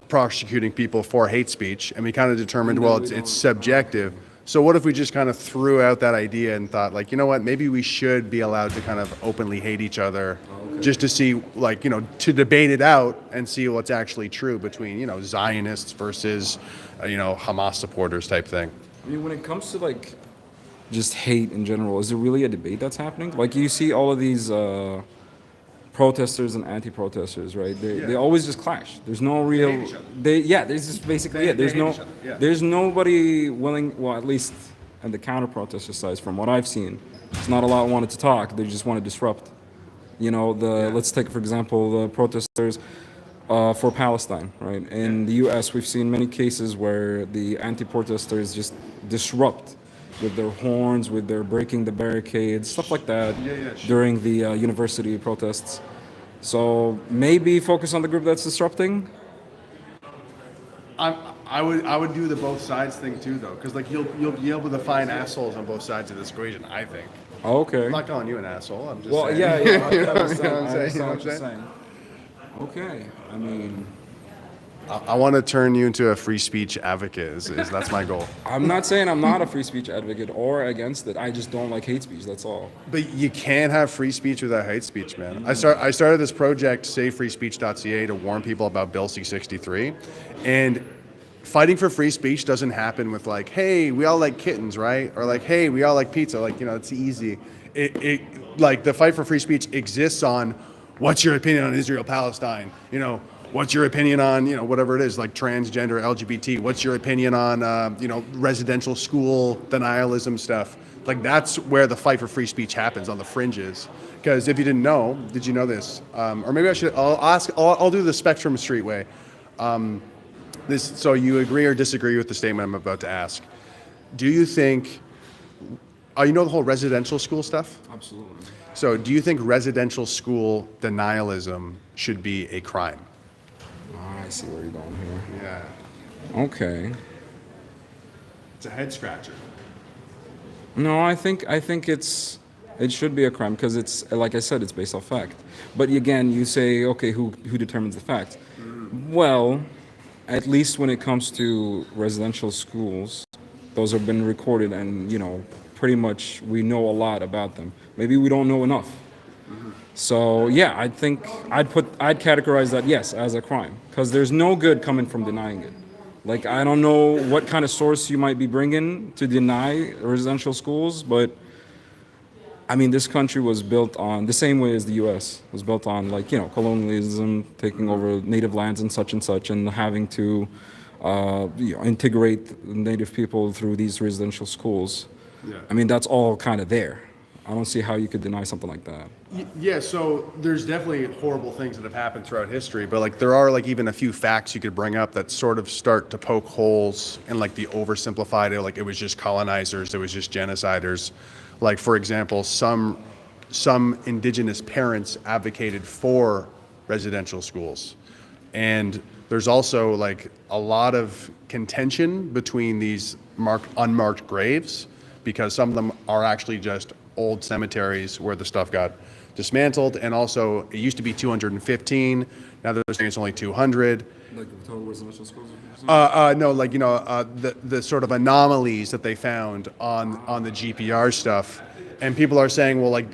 prosecuting people for hate speech, and we kind of determined, it's subjective. So what if we just kind of threw out that idea and thought, like, you know what, maybe we should be allowed to kind of openly hate each other, just to see, like, to debate it out and see what's actually true between, Zionists versus, Hamas supporters type thing. I mean, when it comes to like just hate in general, is there really a debate that's happening? Like you see all of these protesters and anti-protesters, right? They always just clash. There's no real. This is basically it. There's nobody willing. Well, at least on the counter-protester side, from what I've seen, there's not a lot wanted to talk. They just want to disrupt. Let's take for example the protesters. For Palestine, right? In the U.S., we've seen many cases where the anti-protesters just disrupt with their horns, with their breaking the barricades, stuff like that during the university protests. So maybe focus on the group that's disrupting? I would do the both sides thing too, though, because like you'll be able to find assholes on both sides of this equation. I think. Okay. I'm not calling you an asshole. I'm just Well, saying. yeah, You know I what I'm understand saying? You know what what you're I'm saying? saying. Okay. I mean, I want to turn you into a free speech advocate. Is that's my goal. I'm not saying I'm not a free speech advocate or against it. I just don't like hate speech. That's all. But you can't have free speech without hate speech, man. I started this project, SaveFreeSpeech.ca, to warn people about Bill C-63, and fighting for free speech doesn't happen with like, hey, we all like kittens, right? Or like, hey, we all like pizza. Like, you know, it's easy. It like the fight for free speech exists on what's your opinion on Israel-Palestine? You know, what's your opinion on, you know, whatever it is, like transgender, LGBT? What's your opinion on, you know, residential school denialism stuff? Like that's where the fight for free speech happens, on the fringes. Because if you didn't know, did you know this? Or maybe I'll do the Spectrum Street way. So you agree or disagree with the statement I'm about to ask? Do you think, you know the whole residential school stuff? Absolutely. So do you think residential school denialism should be a crime? I see where you're going here. Yeah. Okay. It's a head scratcher. No, I think it should be a crime because it's, like I said, it's based off fact. But again, you say, okay, who determines the fact? Well, at least when it comes to residential schools, those have been recorded, and you know, pretty much we know a lot about them. Maybe we don't know enough. So yeah, I think I'd categorize that, yes, as a crime, because there's no good coming from denying it. Like, I don't know what kind of source you might be bringing to deny residential schools, but I mean, this country was built on the same way as the U.S. was built on, like, you know, colonialism, taking over native lands and such, and having to integrate native people through these residential schools. Yeah. I mean, that's all kind of there. I don't see how you could deny something like that. Yeah, so there's definitely horrible things that have happened throughout history, but like there are like even a few facts you could bring up that sort of start to poke holes in like the oversimplified, like it was just colonizers, it was just genociders. Like, for example, some indigenous parents advocated for residential schools. And there's also like a lot of contention between these unmarked graves, because some of them are actually just old cemeteries where the stuff got dismantled. And also it used to be 215. Now they're saying it's only 200. Like the total residential schools? No, like, you know, the sort of anomalies that they found on the GPR stuff. And people are saying, well, like,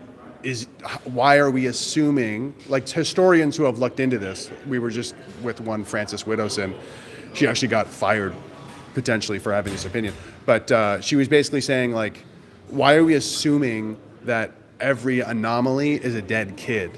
why are we assuming, like, historians who have looked into this, we were just with one, Frances Widdowson, she actually got fired potentially for having this opinion. But she was basically saying, like, why are we assuming that every anomaly is a dead kid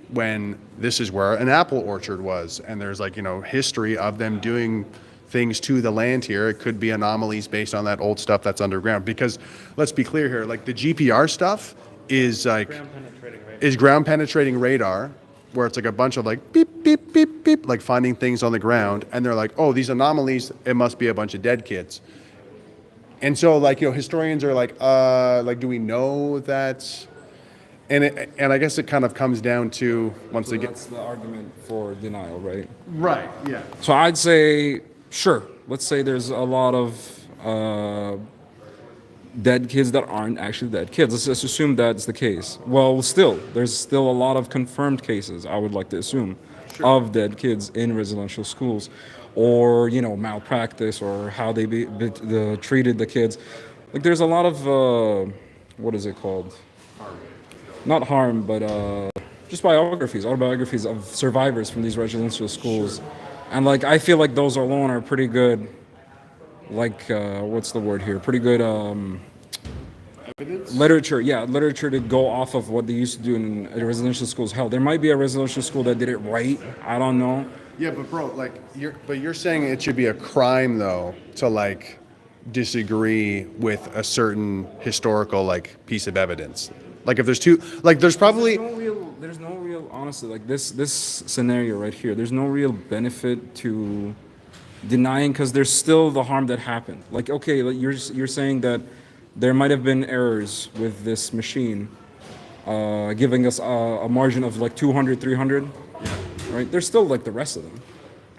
when this is where an apple orchard was, and there's, like, you know, history of them doing things to the land here? It could be anomalies based on that old stuff that's underground. Because let's be clear here, like the GPR stuff is like ground penetrating radar, where it's like a bunch of like beep beep beep beep, like finding things on the ground, and they're like, oh, these anomalies, it must be a bunch of dead kids. And so, like, you know, historians are like, do we know that? And I guess it kind of comes down to, once So again, that's the argument for denial, right? right, yeah. So I'd say, sure, let's say there's a lot of dead kids that aren't actually dead kids. Let's just assume that's the case. Well, there's still a lot of confirmed cases, I would like to assume, of dead kids in residential schools, or, you know, malpractice, or how they treated the kids. Like, there's a lot of, what is it called? Not harm, but just autobiographies of survivors from these residential schools. And, like, I feel like those alone are pretty good, like, what's the word here? Pretty good Evidence? literature to go off of what they used to do in residential schools. Hell, there might be a residential school that did it right. I don't know. Yeah, but bro, like, you're saying it should be a crime, though, to, like, disagree with a certain historical, like, piece of evidence. Like, if there's two, like, there's probably... There's no real, honestly, like, this scenario right here, there's no real benefit to denying, because there's still the harm that happened. Like, okay, like you're saying that there might have been errors with this machine, giving us a margin of, like, 200, 300, right? There's still, like, the rest of them.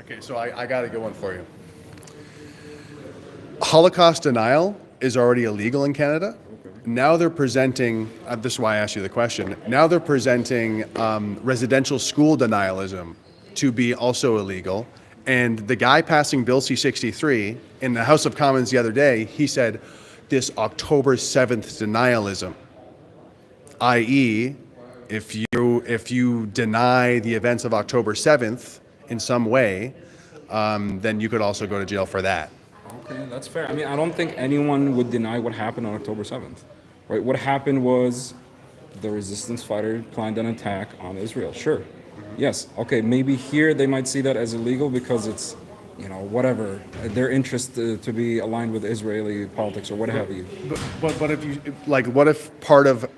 Okay, so I got a good one for you. Holocaust denial is already illegal in Canada. Now they're presenting, this is why I asked you the question, now they're presenting residential school denialism to be also illegal. And the guy passing Bill C-63 in the House of Commons the other day, he said this October 7th denialism, i.e., if you deny the events of October 7th in some way, then you could also go to jail for that. Okay, that's fair. I mean, I don't think anyone would deny what happened on October 7th. Right? What happened was the resistance fighter planned an attack on Israel. Sure. Yes. Okay, maybe here they might see that as illegal because it's, whatever, their interest to be aligned with Israeli politics or what have you. But if you, like, what if part of,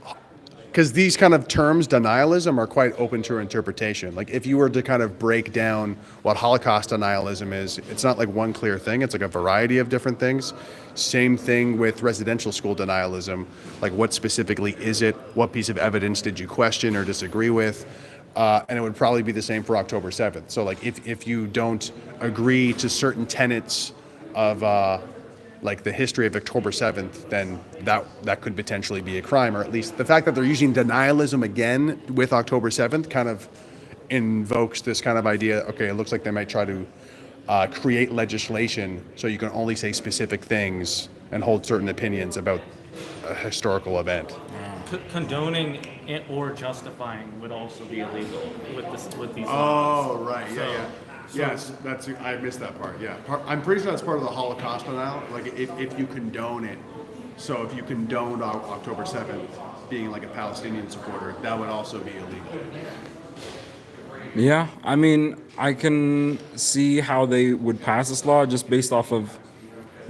because these kind of terms, denialism, are quite open to interpretation. Like, if you were to kind of break down what Holocaust denialism is, it's not like one clear thing. It's like a variety of different things. Same thing with residential school denialism. Like, what specifically is it? What piece of evidence did you question or disagree with? And it would probably be the same for October 7th. So, like, if you don't agree to certain tenets of like the history of October 7th, then that could potentially be a crime, or at least the fact that they're using denialism again with October 7th kind of invokes this kind of idea, okay, it looks like they might try to create legislation so you can only say specific things and hold certain opinions about a historical event. Condoning it or justifying would also be illegal with these Oh, laws. right, yeah. Yes, I missed that part. Yeah, I'm pretty sure that's part of the Holocaust now. Like, if you condone it, so if you condoned October 7th being like a Palestinian supporter, that would also be illegal. Yeah, I mean, I can see how they would pass this law just based off of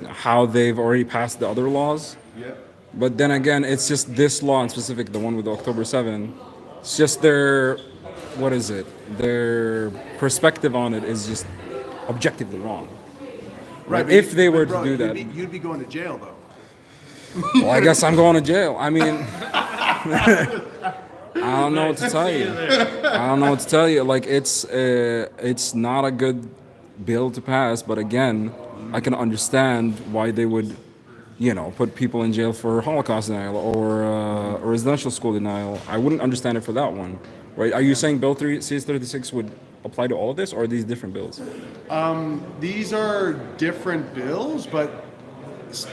how they've already passed the other laws. Yeah. But then again, it's just this law in specific, the one with October 7th. It's just their perspective on it is just objectively wrong. Right? If they were to do that. You'd be going to jail, though. Well, I guess I'm going to jail. I mean, I don't know what to tell you. I don't know what to tell you. Like, it's not a good bill to pass, but again, I can understand why they would, put people in jail for Holocaust denial or residential school denial. I wouldn't understand it for that one. Right? Are you saying Bill C-36 would apply to all of this, or are these different bills? These are different bills, but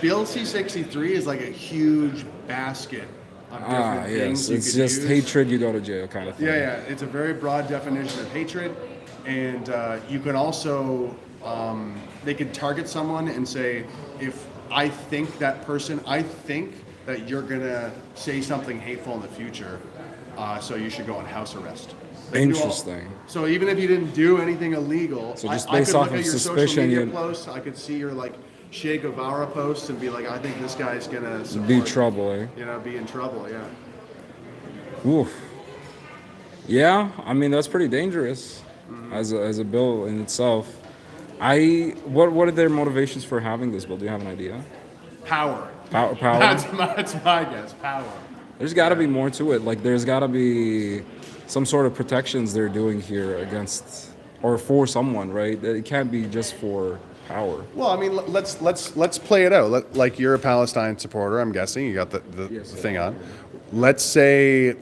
Bill C-63 is like a huge basket of different things you it's could just use. Hatred, you go to jail kind of thing. Yeah. It's a very broad definition of hatred, and you can also they could target someone and say, if I think that you're gonna say something hateful in the future, so you should go on house arrest. Interesting. So even if you didn't do anything illegal, So just I based could off look of at your suspicion, social media you- posts. I could see your like Che Guevara posts and be like, I think this guy's gonna support, Be trouble, eh? be in trouble. Yeah. Oof. Yeah, I mean that's pretty dangerous as a bill in itself. What are their motivations for having this bill? Do you have an idea? Power. Power. That's my guess. Power. There's got to be more to it. Like there's got to be some sort of protections they're doing here against or for someone, right? It can't be just for power. Well, I mean, let's play it out. Like you're a Palestine supporter, I'm guessing. You got the thing on. Let's say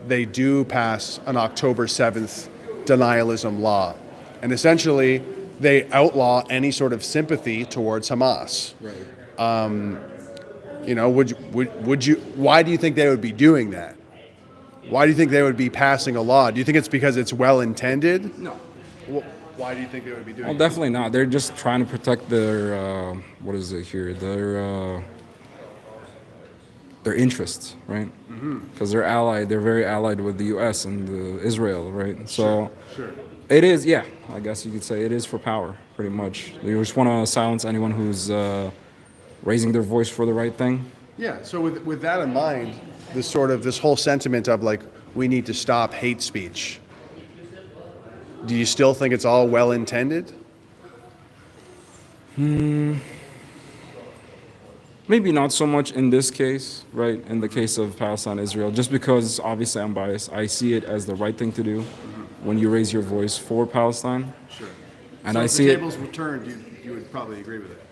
they do pass an October 7th denialism law, and essentially they outlaw any sort of sympathy towards Hamas. Right. Would you? Why do you think they would be doing that? Why do you think they would be passing a law? Do you think it's because it's well intended? No. Why do you think they would be doing Well, it? definitely not. They're just trying to protect their what is it here? Their interests, right? Because they're allied. They're very allied with the U.S. and Israel, right? So Sure. it is. Yeah, I guess you could say it is for power, pretty much. They just want to silence anyone who's raising their voice for the right thing. Yeah. So with that in mind, this whole sentiment of like we need to stop hate speech. Do you still think it's all well intended? Maybe not so much in this case, right? In the case of Palestine, Israel, just because obviously I'm biased. I see it as the right thing to do when you raise your voice for Palestine. Sure. And so I if see the it. tables were turned, you would probably agree with it.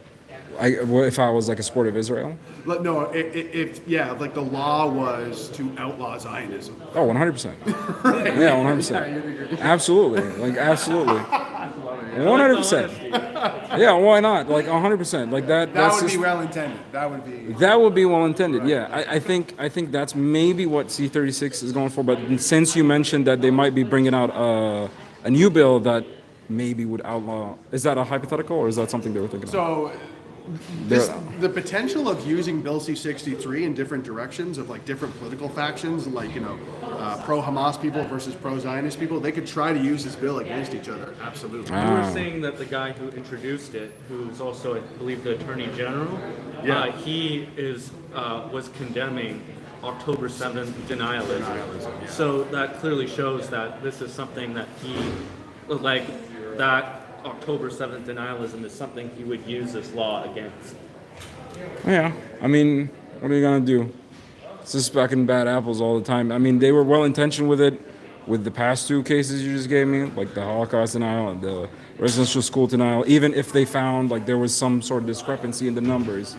If I was like a sport of Israel? No, like the law was to outlaw Zionism. Oh, 100%. Yeah, 100%. Absolutely. Like, absolutely. 100%. Yeah, why not? Like, 100%. Like, That that's would be just, well intended. That would be. that would be well intended. Yeah, I think that's maybe what C36 is going for. But since you mentioned that they might be bringing out a new bill that maybe would outlaw, is that a hypothetical or is that something they were thinking of? So, the potential of using Bill C-63 in different directions of like different political factions, like pro-Hamas people versus pro-Zionist people, they could try to use this bill against each other. Absolutely. You were saying that the guy who introduced it, who's also, I believe, the Attorney General, he was condemning October 7th denialism. So that clearly shows that this is something that that October 7th denialism is something he would use this law against. Yeah, I mean, what are you gonna do? It's just fucking bad apples all the time. I mean, they were well intentioned with it, with the past two cases you just gave me, like the Holocaust denial and the residential school denial. Even if they found like there was some sort of discrepancy in the numbers,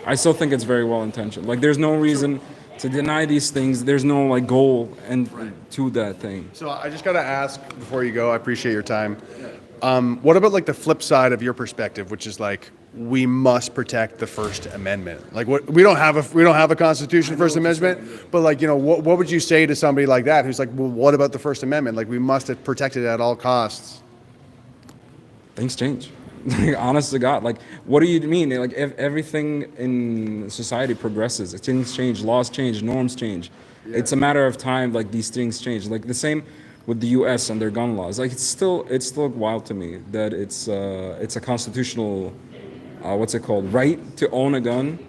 I still think it's very well intentioned. Like, there's no reason to deny these things. There's no like goal and to that thing. So I just gotta ask before you go. I appreciate your time. What about like the flip side of your perspective, which is like we must protect the First Amendment? Like, what we don't have a Constitution, First Amendment, but like what would you say to somebody like that who's like, well, what about the First Amendment? Like, we must protect it at all costs. Things change. Like, honest to God, like, what do you mean? Like, everything in society progresses. Things change, laws change, norms change. Yeah. It's a matter of time. Like, these things change. Like the same with the U.S. and their gun laws. Like, it's still wild to me that it's a constitutional, what's it called, right to own a gun,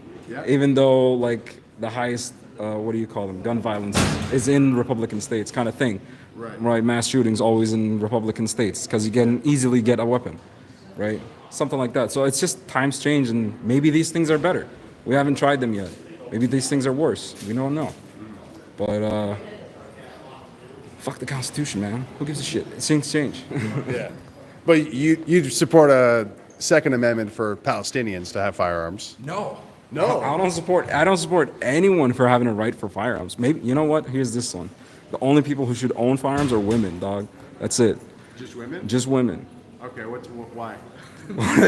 even though like the highest, what do you call them, gun violence is in Republican states, kind of thing. Right. Mass shootings always in Republican states because you can easily get a weapon. Right, something like that. So it's just times change, and maybe these things are better. We haven't tried them yet. Maybe these things are worse. We don't know. But fuck the Constitution, man. Who gives a shit? Things change. Yeah, but you support a Second Amendment for Palestinians to have firearms? No. No. I don't support anyone for having a right for firearms. Maybe, you know what? Here's this one. The only people who should own firearms are women, dog. That's it. Just women? Just women. Okay, why?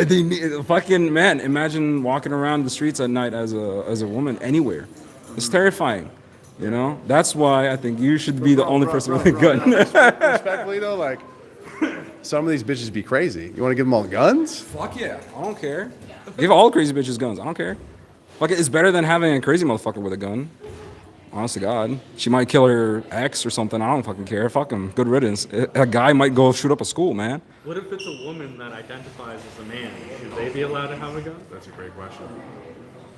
They need, fucking man, imagine walking around the streets at night as a woman anywhere. It's terrifying, you know? That's why I think you should be the only person with a gun. Respectfully though, like, some of these bitches be crazy. You want to give them all guns? Fuck yeah, I don't care. Give all crazy bitches guns, I don't care. Fuck it, it's better than having a crazy motherfucker with a gun. Honest to God. She might kill her ex or something. I don't fucking care. Fuck him. Good riddance. A guy might go shoot up a school, man. What if it's a woman that identifies as a man? Should they be allowed to have a gun? That's a great question.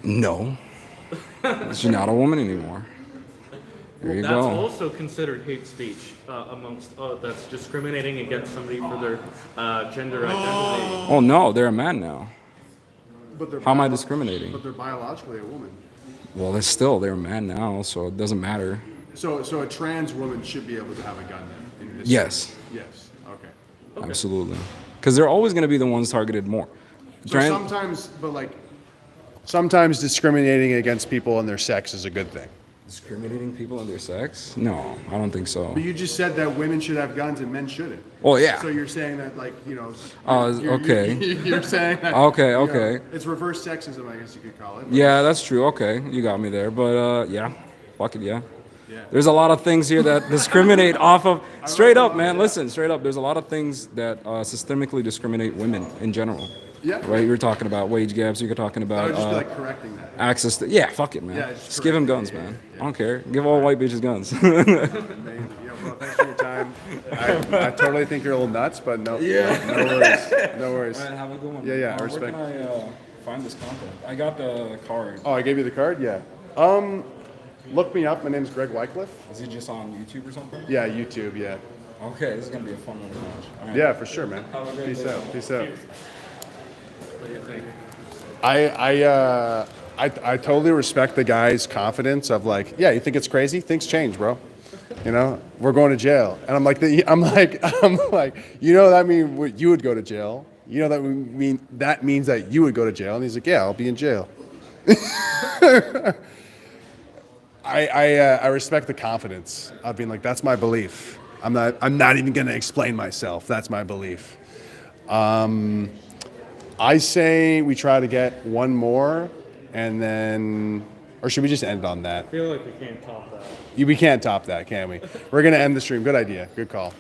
No. She's not a woman anymore. There you That's go. also considered hate speech amongst that's discriminating against somebody for their gender identity. Oh no, they're a man now. But How am I discriminating? But they're biologically a woman. Well, they're a man now, so it doesn't matter. So a trans woman should be able to have a gun then? In this Yes. case? Yes. Okay. Absolutely. Because they're always going to be the ones targeted more. So sometimes discriminating against people and their sex is a good thing. Discriminating people on their sex? No, I don't think so. But you just said that women should have guns and men shouldn't. Oh, yeah. So you're saying that, like, Okay. You're saying that. Okay. It's reverse sexism, I guess you could call it. Yeah, that's true. Okay, you got me there. But yeah, fuck it, yeah. Yeah. There's a lot of things here that discriminate off of, straight up, man, listen, straight up. There's a lot of things that systemically discriminate women in general. Yeah. Right, you were talking about wage gaps, you were talking I about would just be like correcting that. access to, yeah, fuck it, man. Yeah, just give them guns, man. I don't care. Give all white bitches guns. Amazing. Yeah, well, thanks for your time. I totally think you're a little nuts, but no. Yeah. No worries. No worries. All right, have a good one. Yeah, I respect. Where can I find this content? I got the card. Oh, I gave you the card? Yeah. Look me up. My name's Greg Wycliffe. Is it just on YouTube or something? Yeah, YouTube, yeah. Okay, this is going to be a fun one to watch. All right. Yeah, for sure, man. Have a great Peace day. out. Peace out. What do you think? I totally respect the guy's confidence of like, yeah, you think it's crazy? Things change, bro. You know, we're going to jail, and I'm like, you know, that means you would go to jail. you know that means that you would go to jail. And he's like, yeah, I'll be in jail. I respect the confidence of being like, that's my belief. I'm not even going to explain myself. That's my belief. I say we try to get one more, and then, or should we just end on that? I feel like we can't top that. We can't top that, can we? We're going to end the stream. Good idea. Good call.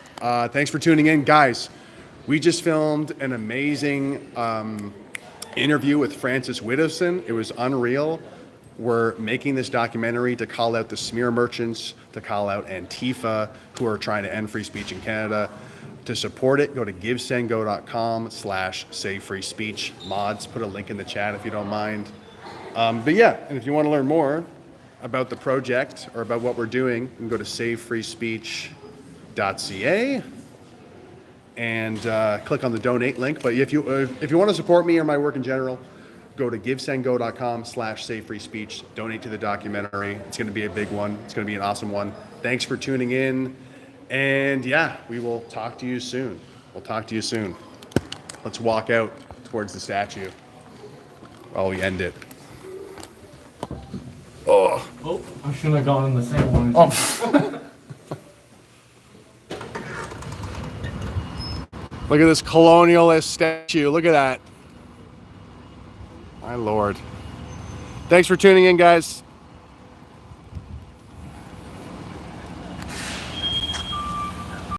Thanks for tuning in. Guys, we just filmed an amazing interview with Francis Widdowson. It was unreal. We're making this documentary to call out the smear merchants, to call out Antifa, who are trying to end free speech in Canada. To support it, go to givesendgo.com/savefreespeech. Mods, put a link in the chat if you don't mind. But yeah, and if you want to learn more about the project or about what we're doing, you can go to savefreespeech.ca and click on the donate link. But if you want to support me or my work in general, go to givesendgo.com/savefreespeech. Donate to the documentary. It's going to be a big one. It's going to be an awesome one. Thanks for tuning in. And yeah, we will talk to you soon. We'll talk to you soon. Let's walk out towards the statue while we end it. Oh, I should have gone in the same one. Look at this colonialist statue. Look at that. My Lord. Thanks for tuning in, guys.